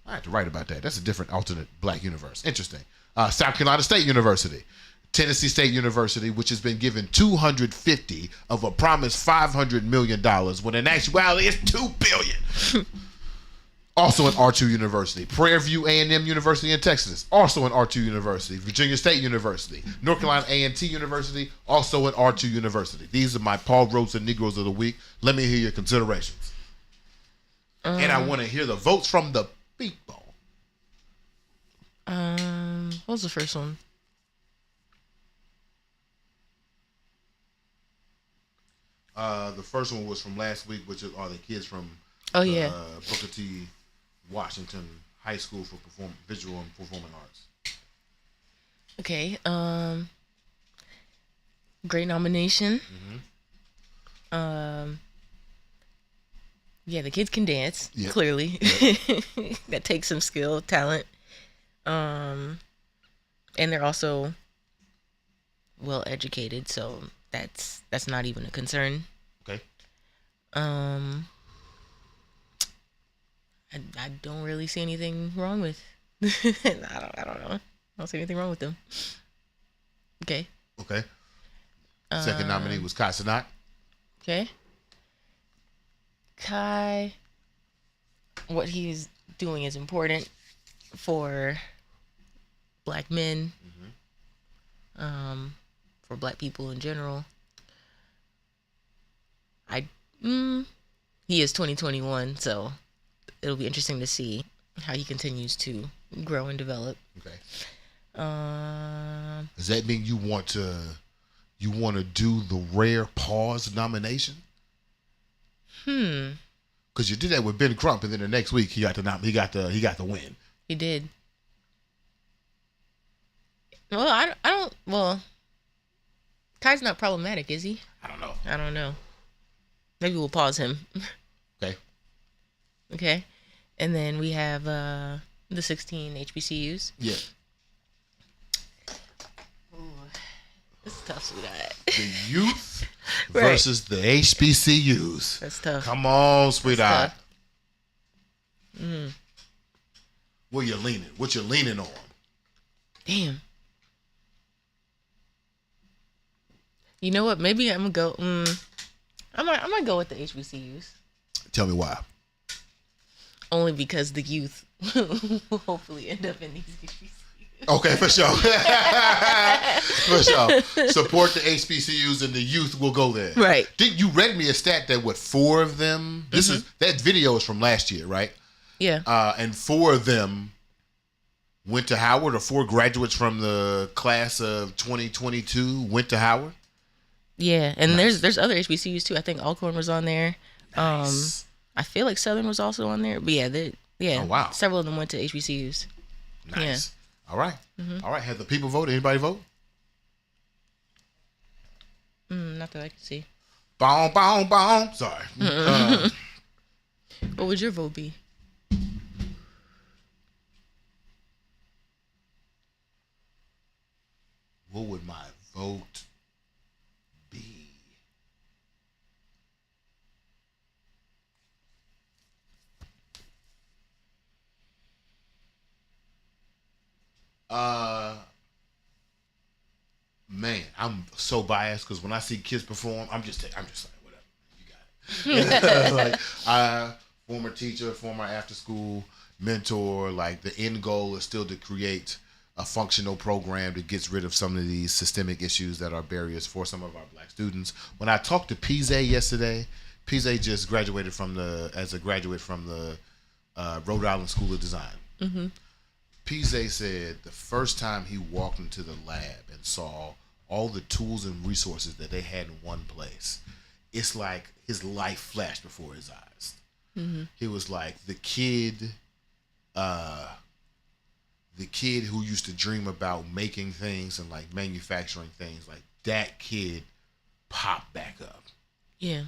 Speaker 1: I have to write about that. That's a different alternate black universe. Interesting. South Carolina State University. Tennessee State University, which has been given $250 of a promised $500 million, when in actuality it's $2 billion. Also an R2 University. Prairie View A&M University in Texas, also an R2 University. Virginia State University. North Carolina A&T University, also an R2 University. These are my Paul Roach and Negroes of the week. Let me hear your considerations. And I want to hear the votes from the people.
Speaker 2: What was the first one?
Speaker 1: The first one was from last week, which are the kids from Booker T. Washington High School for Visual and Performing Arts.
Speaker 2: Okay. Great nomination.
Speaker 1: Mm-hmm.
Speaker 2: Yeah, the kids can dance,
Speaker 1: Yep.
Speaker 2: clearly.
Speaker 1: Yep.
Speaker 2: That takes some skill, talent. And they're also well educated, so that's not even a concern.
Speaker 1: Okay.
Speaker 2: I don't really see anything wrong with I don't know. I don't see anything wrong with them. Okay.
Speaker 1: Okay. Second nominee was Kai Cenat.
Speaker 2: Okay. Kai, what he's doing is important for black men, for black people in general. He is 2021, so it'll be interesting to see how he continues to grow and develop.
Speaker 1: Okay. Does that mean you want to do the rare pause nomination? Because you did that with Ben Crump, and then the next week he got the win.
Speaker 2: He did. Well, I don't. Well, Kai's not problematic, is he?
Speaker 1: I don't know.
Speaker 2: I don't know. Maybe we'll pause him.
Speaker 1: Okay.
Speaker 2: Okay. And then we have the 16 HBCUs.
Speaker 1: Yeah.
Speaker 2: Ooh, this is tough, sweetheart.
Speaker 1: The youth
Speaker 2: Right.
Speaker 1: versus the HBCUs.
Speaker 2: That's tough.
Speaker 1: Come on, sweetheart.
Speaker 2: Mm.
Speaker 1: Where you leaning? What you leaning on?
Speaker 2: Damn. You know what? Maybe I'm gonna go. I might go with the HBCUs.
Speaker 1: Tell me why.
Speaker 2: Only because the youth will hopefully end up in these HBCUs.
Speaker 1: Okay, for sure. For sure. Support the HBCUs and the youth will go there.
Speaker 2: Right.
Speaker 1: You read me a stat that 4 of them. That video is from last year, right?
Speaker 2: Yeah.
Speaker 1: And 4 of them went to Howard, or 4 graduates from the class of 2022 went to Howard.
Speaker 2: Yeah, and
Speaker 1: Nice.
Speaker 2: there's other HBCUs too. I think Alcorn was on there.
Speaker 1: Nice.
Speaker 2: I feel like Southern was also on there. But yeah,
Speaker 1: Oh, wow.
Speaker 2: several of them went to HBCUs.
Speaker 1: Nice. All right.
Speaker 2: Mhm.
Speaker 1: All right. Have the people voted? Anybody vote?
Speaker 2: Not that I can see.
Speaker 1: Boom, boom, boom. Sorry.
Speaker 2: What would your vote be?
Speaker 1: What would my vote be? Man, I'm so biased because when I see kids perform, I'm just like, whatever, you got it. Like, former teacher, former after school mentor. Like, the end goal is still to create a functional program that gets rid of some of these systemic issues that are barriers for some of our black students. When I talked to Pizé yesterday, Pizé just graduated as a graduate from the Rhode Island School of Design.
Speaker 2: Mm-hmm.
Speaker 1: Pizé said the first time he walked into the lab and saw all the tools and resources that they had in one place, it's like his life flashed before his eyes.
Speaker 2: Mm-hmm.
Speaker 1: He was like, the kid the kid who used to dream about making things and like manufacturing things, like that kid popped back up.
Speaker 2: Yeah.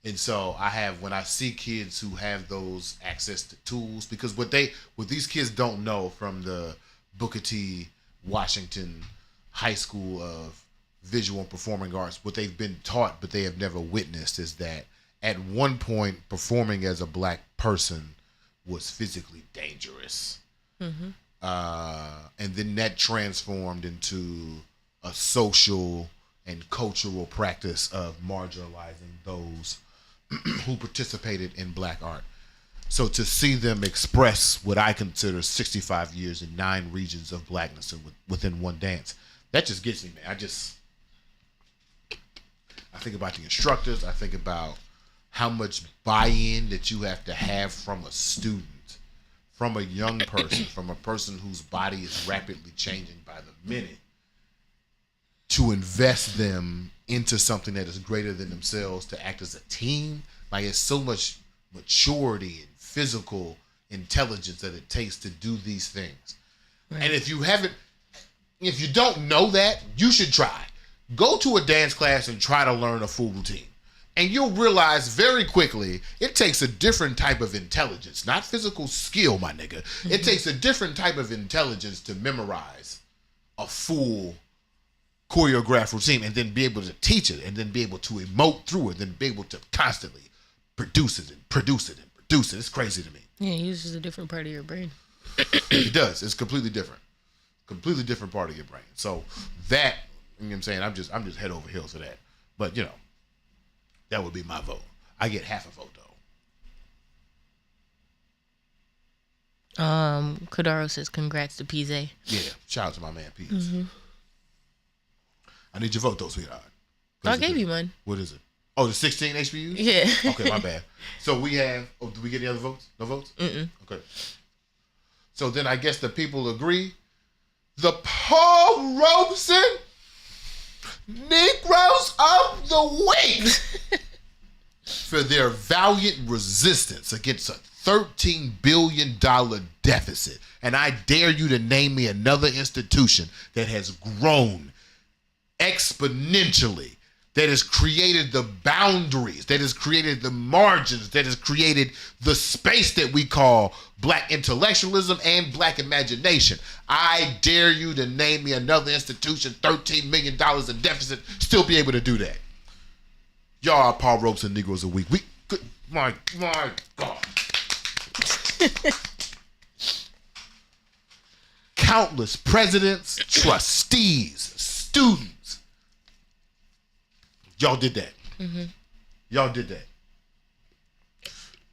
Speaker 1: And so when I see kids who have those access to tools, because what these kids don't know from the Booker T. Washington High School of Visual and Performing Arts, what they've been taught but they have never witnessed is that at one point performing as a black person was physically dangerous. Mm-hmm. And then that transformed into a social and cultural practice of marginalizing those who participated in black art. So to see them express what I consider 65 years in 9 regions of blackness within one dance, that just gets me, man. I think about the instructors. I think about how much buy-in that you have to have from a student, from a young person, from a person whose body is rapidly changing by the minute, to invest them into something that is greater than themselves, to act as a team. Like, it's so much maturity and physical intelligence that it takes to do these things. Right. And if you don't know that, you should try. Go to a dance class and try to learn a full routine. And you'll realize very quickly it takes a different type of intelligence, not physical skill, my nigga. Mm-hmm. It takes a different type of intelligence to memorize a full choreographed routine and then be able to teach it and then be able to emote through it, and be able to constantly produce it and produce it and produce it. It's crazy to me.
Speaker 2: Yeah, it uses a different part of your brain.
Speaker 1: It does. It's completely different. Completely different part of your brain. So that, you know what I'm saying, I'm just head over heels for that. But, you know, that would be my vote. I get half a vote though.
Speaker 2: Kodaro says congrats to PZ.
Speaker 1: Yeah, shout out to my man Pease.
Speaker 2: Mm-hmm.
Speaker 1: I need your vote though, sweetheart.
Speaker 2: I gave you one.
Speaker 1: What is it? Oh, the 16 HBCUs?
Speaker 2: Yeah.
Speaker 1: Okay, my bad. So we have, do we get any other votes? No votes?
Speaker 2: Mm-mm.
Speaker 1: Okay. So then I guess the people agree. The Paul Robeson Negroes of the Week for their valiant resistance against a $13 billion deficit. And I dare you to name me another institution that has grown exponentially, that has created the boundaries, that has created the margins, that has created the space that we call black intellectualism and black imagination. I dare you to name me another institution, $13 million in deficit, still be able to do that. Y'all are Paul Robeson Negroes a week. My God. Countless presidents, trustees, students. Y'all did that. Mm-hmm. Y'all did that.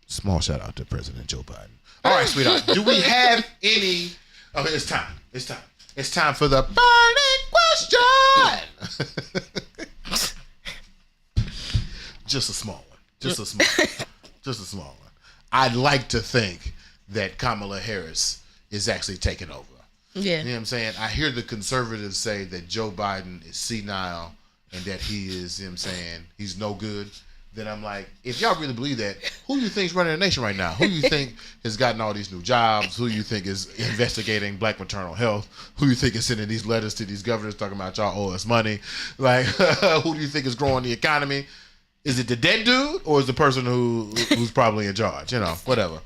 Speaker 1: Small shout out to President Joe Biden. All right, sweetheart. Do we have any? Oh, it's time. It's time. It's time for the burning question. Just a small one. Just a small one. I'd like to think that Kamala Harris is actually taking over.
Speaker 2: Yeah.
Speaker 1: You know what I'm saying? I hear the conservatives say that Joe Biden is senile and that he is, you know what I'm saying, he's no good. Then I'm like, if y'all really believe that, who do you think is running the nation right now? Who do you think has gotten all these new jobs? Who do you think is investigating black maternal health? Who do you think is sending these letters to these governors talking about y'all owe us money? Like, who do you think is growing the economy? Is it the dead dude or is the person who's probably in charge? You know, whatever.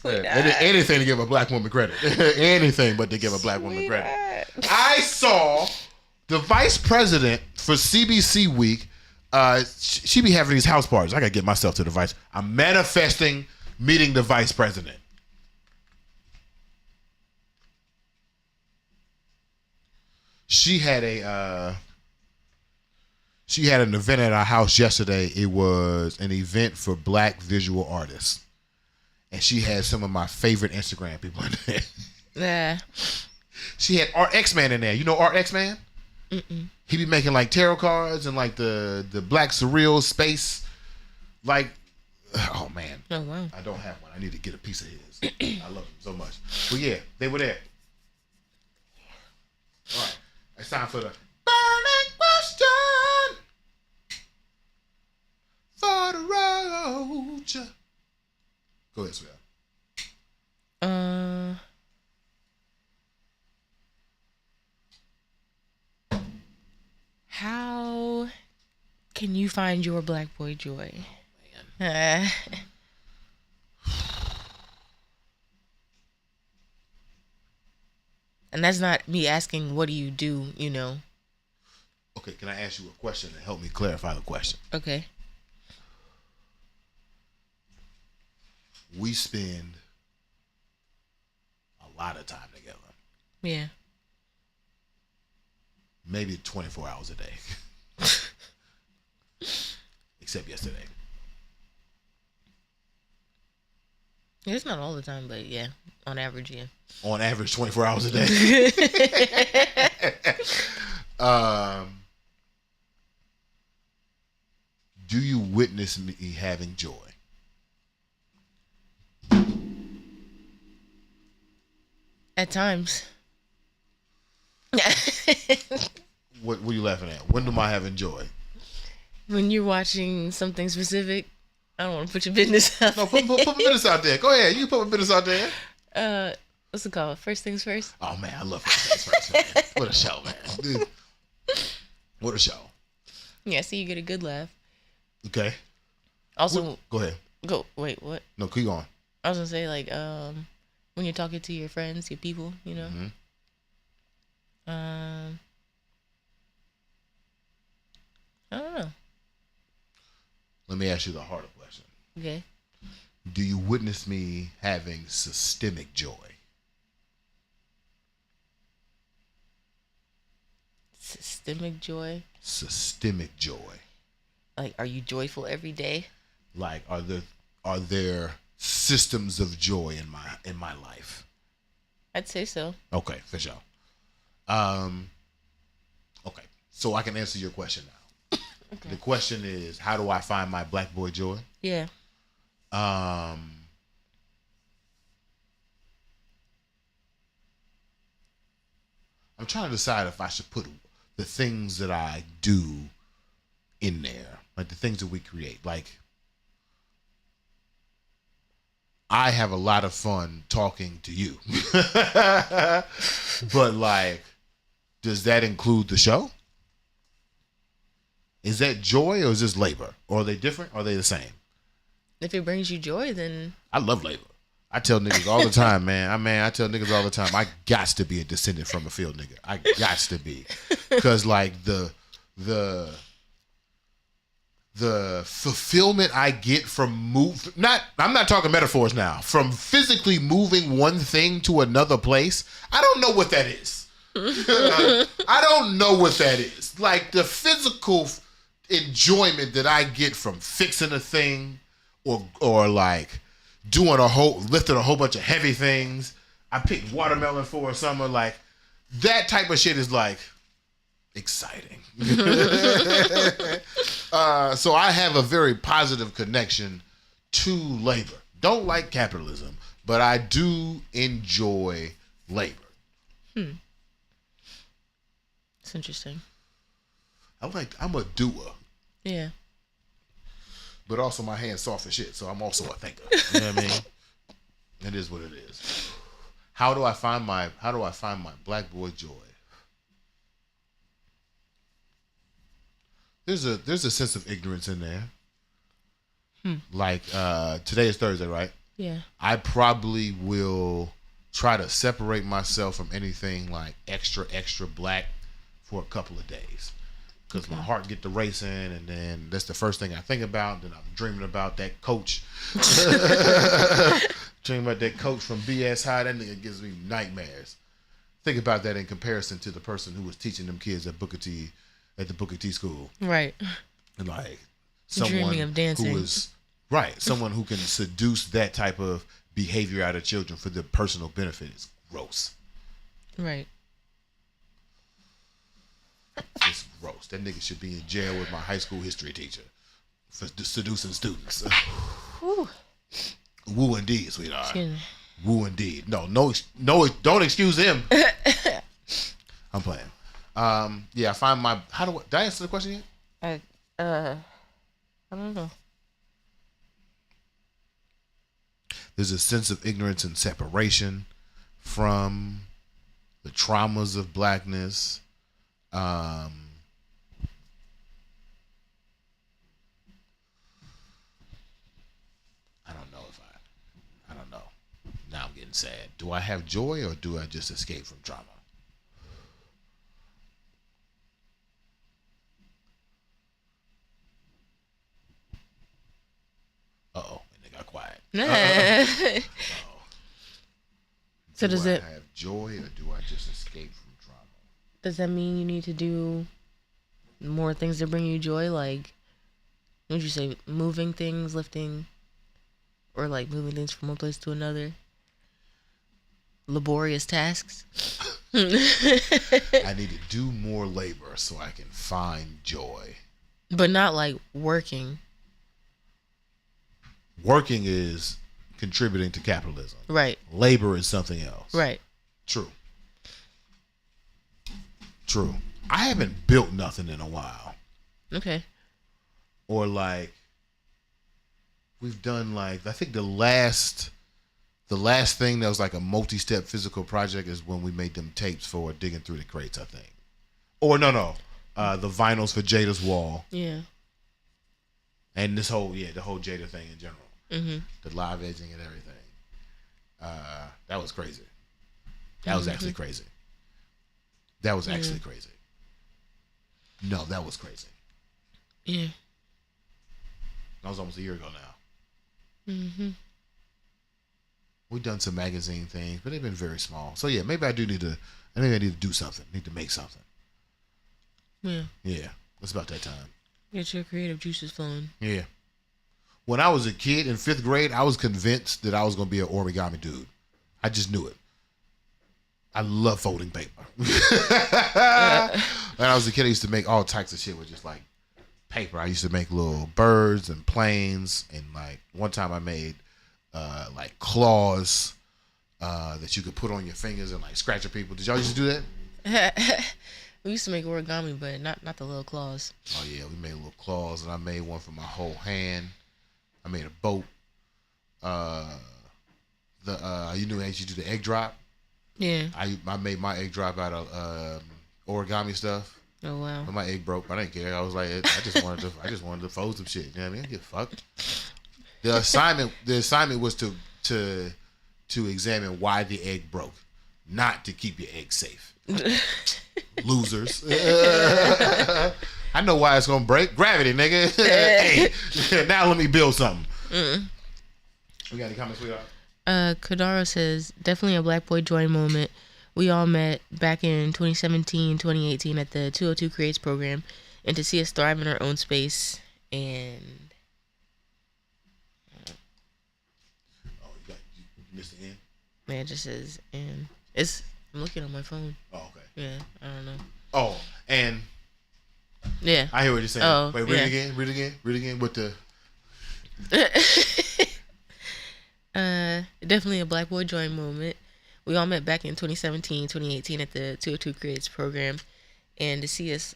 Speaker 1: Anything to give a black woman credit. Anything but to give a black woman credit. I saw the vice president for CBC Week. She be having these house parties. I gotta get myself to the vice. I'm manifesting meeting the vice president. She had an event at our house yesterday. It was an event for black visual artists. And she had some of my favorite Instagram people in there.
Speaker 2: Yeah.
Speaker 1: She had Art X-Man in there. You know Art X-Man? Mm-mm. He be making like tarot cards and like the black surreal space. Like, oh man.
Speaker 2: Oh wow.
Speaker 1: I don't have one. I need to get a piece of his. I love him so much. But yeah, they were there. All right. It's time for the burning question for the Roach. Go ahead, sweetheart.
Speaker 2: How can you find your black boy joy? Oh, man. And that's not me asking, what do you do, you know?
Speaker 3: Okay, can I ask you a question to help me clarify the question?
Speaker 2: Okay.
Speaker 3: We spend a lot of time together.
Speaker 2: Yeah.
Speaker 3: Maybe 24 hours a day. Except yesterday.
Speaker 2: Yeah, it's not all the time, but yeah, on average, yeah.
Speaker 3: On average, 24 hours a day. Do you witness me having joy?
Speaker 2: At times.
Speaker 3: What are you laughing at? When am I having joy?
Speaker 2: When you're watching something specific, I don't want to put your business out there.
Speaker 3: No, put my business out there. Go ahead. You put my business out there.
Speaker 2: What's it called? First Things First?
Speaker 3: Oh, man, I love First Things First, man. What a show, man. Dude. What a show.
Speaker 2: Yeah, so you get a good laugh.
Speaker 3: Okay.
Speaker 2: Also,
Speaker 3: go ahead.
Speaker 2: Wait, what?
Speaker 3: No, keep going.
Speaker 2: I was going to say, like, when you're talking to your friends, your people, you know?
Speaker 3: Mm-hmm.
Speaker 2: I don't know.
Speaker 3: Let me ask you the harder question.
Speaker 2: Okay.
Speaker 3: Do you witness me having systemic joy?
Speaker 2: Systemic joy?
Speaker 3: Systemic joy.
Speaker 2: Like, are you joyful every day?
Speaker 3: Like, are there systems of joy in my life?
Speaker 2: I'd say so.
Speaker 3: Okay, for sure. Okay, so I can answer your question now. Okay. The question is, how do I find my black boy joy?
Speaker 2: Yeah.
Speaker 3: I'm trying to decide if I should put the things that I do in there, like the things that we create. Like, I have a lot of fun talking to you, but like, does that include the show? Is that joy or is this labor? Or are they different? Or are they the same?
Speaker 2: If it brings you joy, then... I
Speaker 3: love labor. I tell niggas all the time, man. I tell niggas all the time, I gots to be a descendant from a field nigga. I gots to be. Because, like, the fulfillment I get from I'm not talking metaphors now, from physically moving one thing to another place, I don't know what that is. I don't know what that is. Like, the physical enjoyment that I get from fixing a thing or like lifting a whole bunch of heavy things. I picked watermelon for a summer. Like, that type of shit is like exciting. So I have a very positive connection to labor. Don't like capitalism, but I do enjoy labor.
Speaker 2: It's interesting.
Speaker 3: I'm a doer.
Speaker 2: Yeah.
Speaker 3: But also my hand's soft as shit, so I'm also a thinker. You know what I mean? It is what it is. How do I find my black boy joy? There's a sense of ignorance in there. Like, today is Thursday, right?
Speaker 2: Yeah.
Speaker 3: I probably will try to separate myself from anything like extra black for a couple of days. Because my heart get to racing, and then that's the first thing I think about. Then I'm dreaming about that coach. Dreaming about that coach from BS High. That nigga gives me nightmares. Think about that in comparison to the person who was teaching them kids at the Booker T school.
Speaker 2: Right.
Speaker 3: And like someone
Speaker 2: dreaming of dancing.
Speaker 3: who was someone who can seduce that type of behavior out of children for their personal benefit is gross.
Speaker 2: Right.
Speaker 3: It's gross. That nigga should be in jail with my high school history teacher for seducing students. Woo indeed, sweetheart. Woo indeed. No, don't excuse him. I'm playing. Yeah, I find my. Did I answer the question yet?
Speaker 2: I don't know.
Speaker 3: There's a sense of ignorance and separation from the traumas of blackness. and sad? Do I have joy or do I just escape from trauma? Uh-oh, and they got quiet.
Speaker 2: So
Speaker 3: do
Speaker 2: does
Speaker 3: I
Speaker 2: it
Speaker 3: have joy or do I just escape from trauma?
Speaker 2: Does that mean you need to do more things that bring you joy? Like, what would you say, moving things, lifting, or like moving things from one place to another? Laborious tasks?
Speaker 3: I need to do more labor so I can find joy.
Speaker 2: But not like working.
Speaker 3: Working is contributing to capitalism.
Speaker 2: Right.
Speaker 3: Labor is something else.
Speaker 2: Right.
Speaker 3: True. I haven't built nothing in a while.
Speaker 2: Okay.
Speaker 3: Or like we've done like I think the last thing that was like a multi-step physical project is when we made them tapes for Digging Through the Crates, I think. Or no. The vinyls for Jada's wall.
Speaker 2: Yeah.
Speaker 3: And the whole Jada thing in general.
Speaker 2: Mm-hmm.
Speaker 3: The live edging and everything. That was crazy. That was actually crazy. That was actually crazy. No, that was crazy.
Speaker 2: Yeah.
Speaker 3: That was almost a year ago now.
Speaker 2: Mm-hmm.
Speaker 3: We've done some magazine things, but they've been very small. So yeah, maybe I need to do something. Need to make something.
Speaker 2: Yeah.
Speaker 3: Yeah. It's about that time.
Speaker 2: Get your creative juices flowing.
Speaker 3: Yeah. When I was a kid in 5th grade, I was convinced that I was going to be an origami dude. I just knew it. I love folding paper. When I was a kid, I used to make all types of shit with just like paper. I used to make little birds and planes, and like one time I made like claws that you could put on your fingers and like scratch at people. Did y'all used to do that?
Speaker 2: We used to make origami, but not the little claws.
Speaker 3: Oh yeah, we made little claws, and I made one for my whole hand. I made a boat. You knew as you do the egg drop.
Speaker 2: Yeah.
Speaker 3: I made my egg drop out of origami stuff.
Speaker 2: Oh wow.
Speaker 3: But my egg broke. I didn't care. I was like, I just wanted to fold some shit. You know what I mean? I get fucked. The assignment was to examine why the egg broke, not to keep your egg safe. Losers. I know why it's gonna break. Gravity, nigga. Hey, now let me build something. We got any comments, sweetheart?
Speaker 2: Kadaro says, definitely a Black Boy Joy moment. We all met back in 2017, 2018 at the 202 Creates program, and to see us thrive in our own space and...
Speaker 3: You missed the end?
Speaker 2: Man, it just says, and I'm looking on my phone.
Speaker 3: Oh, okay.
Speaker 2: Yeah, I don't know.
Speaker 3: Oh, and...
Speaker 2: Yeah.
Speaker 3: I hear what you're saying.
Speaker 2: Oh,
Speaker 3: wait, read it again with the...
Speaker 2: Definitely a Black Boy Joy moment. We all met back in 2017, 2018 at the 202 Creates program, and to see us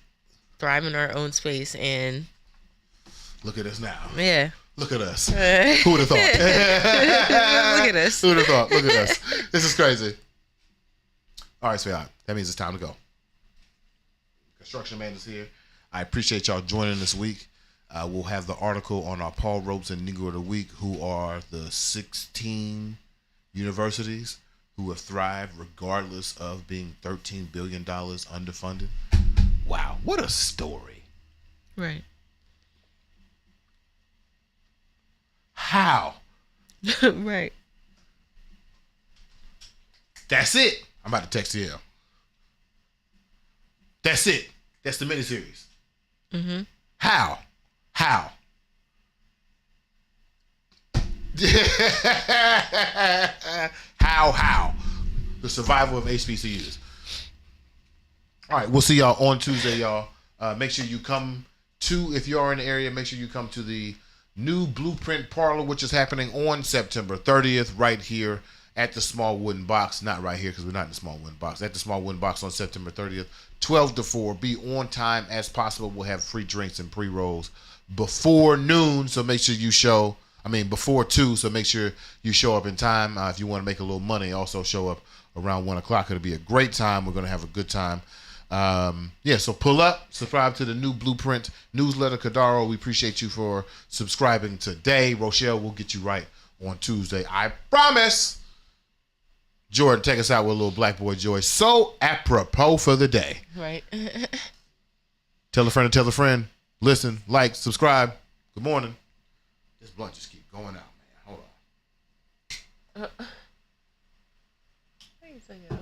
Speaker 2: thrive in our own space and...
Speaker 3: Look at us now.
Speaker 2: Yeah.
Speaker 3: Look at us. Who would have thought?
Speaker 2: Look at us.
Speaker 3: Who would have thought? Look at us. This is crazy. All right, sweetheart. That means it's time to go. Construction Man is here. I appreciate y'all joining this week. We'll have the article on our Paul Robeson Negro of the Week, who are the 16 universities who have thrived regardless of being $13 billion underfunded. Wow, what a story.
Speaker 2: Right.
Speaker 3: How?
Speaker 2: Right.
Speaker 3: That's it. I'm about to text you. That's it. That's the miniseries.
Speaker 2: Mm-hmm.
Speaker 3: How? How? The survival of HBCUs. All right, we'll see y'all on Tuesday, y'all. Make sure you come to, if you are in the area, make sure you come to the new Blueprint Parlor, which is happening on September 30th, right here at the Small Wooden Box. Not right here, because we're not in the Small Wooden Box. At the Small Wooden Box on September 30th, 12 to 4. Be on time as possible. We'll have free drinks and pre-rolls before noon, so make sure you before 2, so make sure you show up in time. If you want to make a little money, also show up around 1 o'clock. It'll be a great time. We're going to have a good time. So pull up, subscribe to the new Blueprint newsletter. Kadaro, we appreciate you for subscribing today. Rochelle will get you right on Tuesday. I promise. Jordan, take us out with a little Black Boy Joy. So apropos for the day.
Speaker 2: Right.
Speaker 3: Tell a friend to tell a friend. Listen, like, subscribe. Good morning. This blunt just keep going out, man. Hold on.
Speaker 2: Wait a second.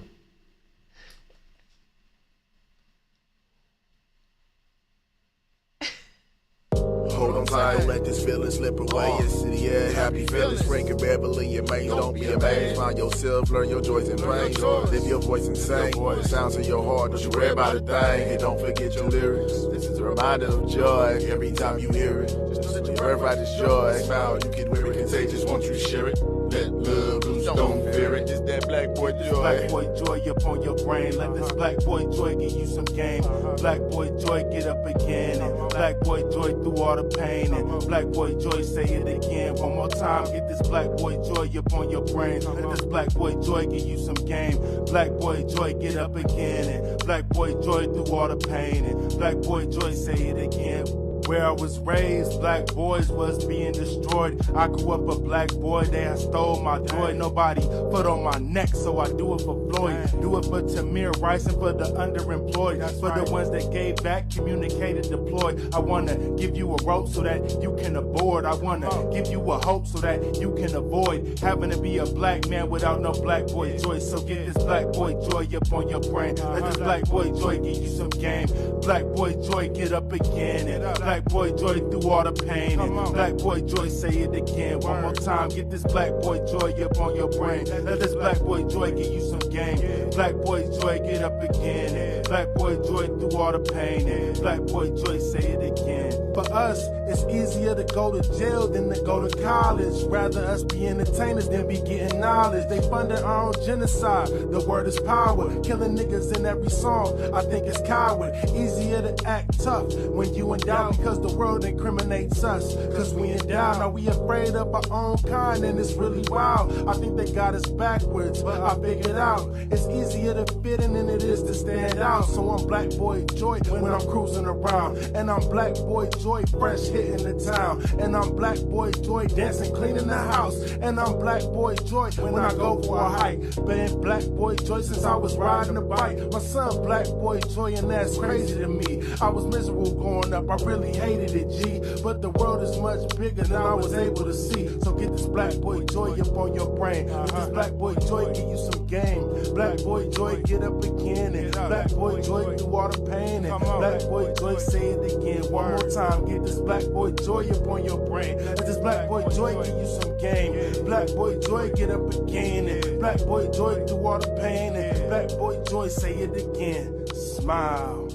Speaker 14: Hold on tight, don't let this feeling slip away. Your city, yeah, happy feelings. Frank Beverly and Maine, don't be amazed. Find yourself, learn your joys and pains. Live your voice and sing. The sounds of your heart, don't you worry about a thing. And don't forget your lyrics. This is a reminder of joy every time you hear it. Just verify this joy. Smile, you can wear it contagious once you share it. Let love loose, don't fear it. Just that Black Boy Joy. Black Boy Joy up on your brain. Let this Black Boy Joy give you some game. Black Boy Joy get up again. And Black Boy Joy through all the pain. And Black Boy Joy say it again. One more time, get this Black Boy Joy up on your brain. Let this Black Boy Joy give you some game. Black Boy Joy get up again. And Black Boy Joy through all the pain. And Black Boy Joy say it again. Where I was raised, black boys was being destroyed. I grew up a black boy, they had stole my joy. Nobody put on my neck, so I do it for Floyd. Do it for Tamir Rice and for the underemployed. For the ones that gave back, communicated, deployed. I wanna give you a rope so that you can aboard. I wanna give you a hope so that you can avoid having to be a black man without no black boy joy. So get this Black Boy Joy up on your brain. Let this Black Boy Joy give you some game. Black Boy Joy get up again. And Black Boy Joy through all the pain. And Black Boy Joy say it again. One more time, get this Black Boy Joy up on your brain. Let this Black Boy Joy give you some game. Black Boy Joy get up again. And Black Boy Joy through all the pain. And Black Boy Joy say it again. For us, it's easier to go to jail than to go to college. Rather us be entertainers than be getting knowledge. They funded our own genocide. The word is power. Killing niggas in every song. I think it's coward. Easier to act tough when you in doubt because the world incriminates us. Cause we in doubt. Now we afraid of our own kind and it's really wild. I think they got us backwards. I figured out it's easier to fit in than it is to stand out. So I'm Black Boy Joy when I'm cruising around. And I'm Black Boy Joy fresh hitting the town. And I'm Black Boy Joy dancing cleaning the house. And I'm Black Boy Joy when I go for a hike. Been Black Boy Joy since I was riding a bike. My son Black Boy Joy and that's crazy to me. I was miserable growing up, I really hated it, G. But the world is much bigger than I was able to see. So get this Black Boy Joy up on your brain. Let this Black Boy Joy give you some game. Black Boy Joy get up again. And Black Boy Joy through all the pain. And Black Boy Joy say it again. One more time, get this Black Boy Joy up on your brain. Let this Black Boy Joy give you some game. Black Boy Joy get up again. And Black Boy Joy through all the pain. And Black Boy Joy say it again. Smile.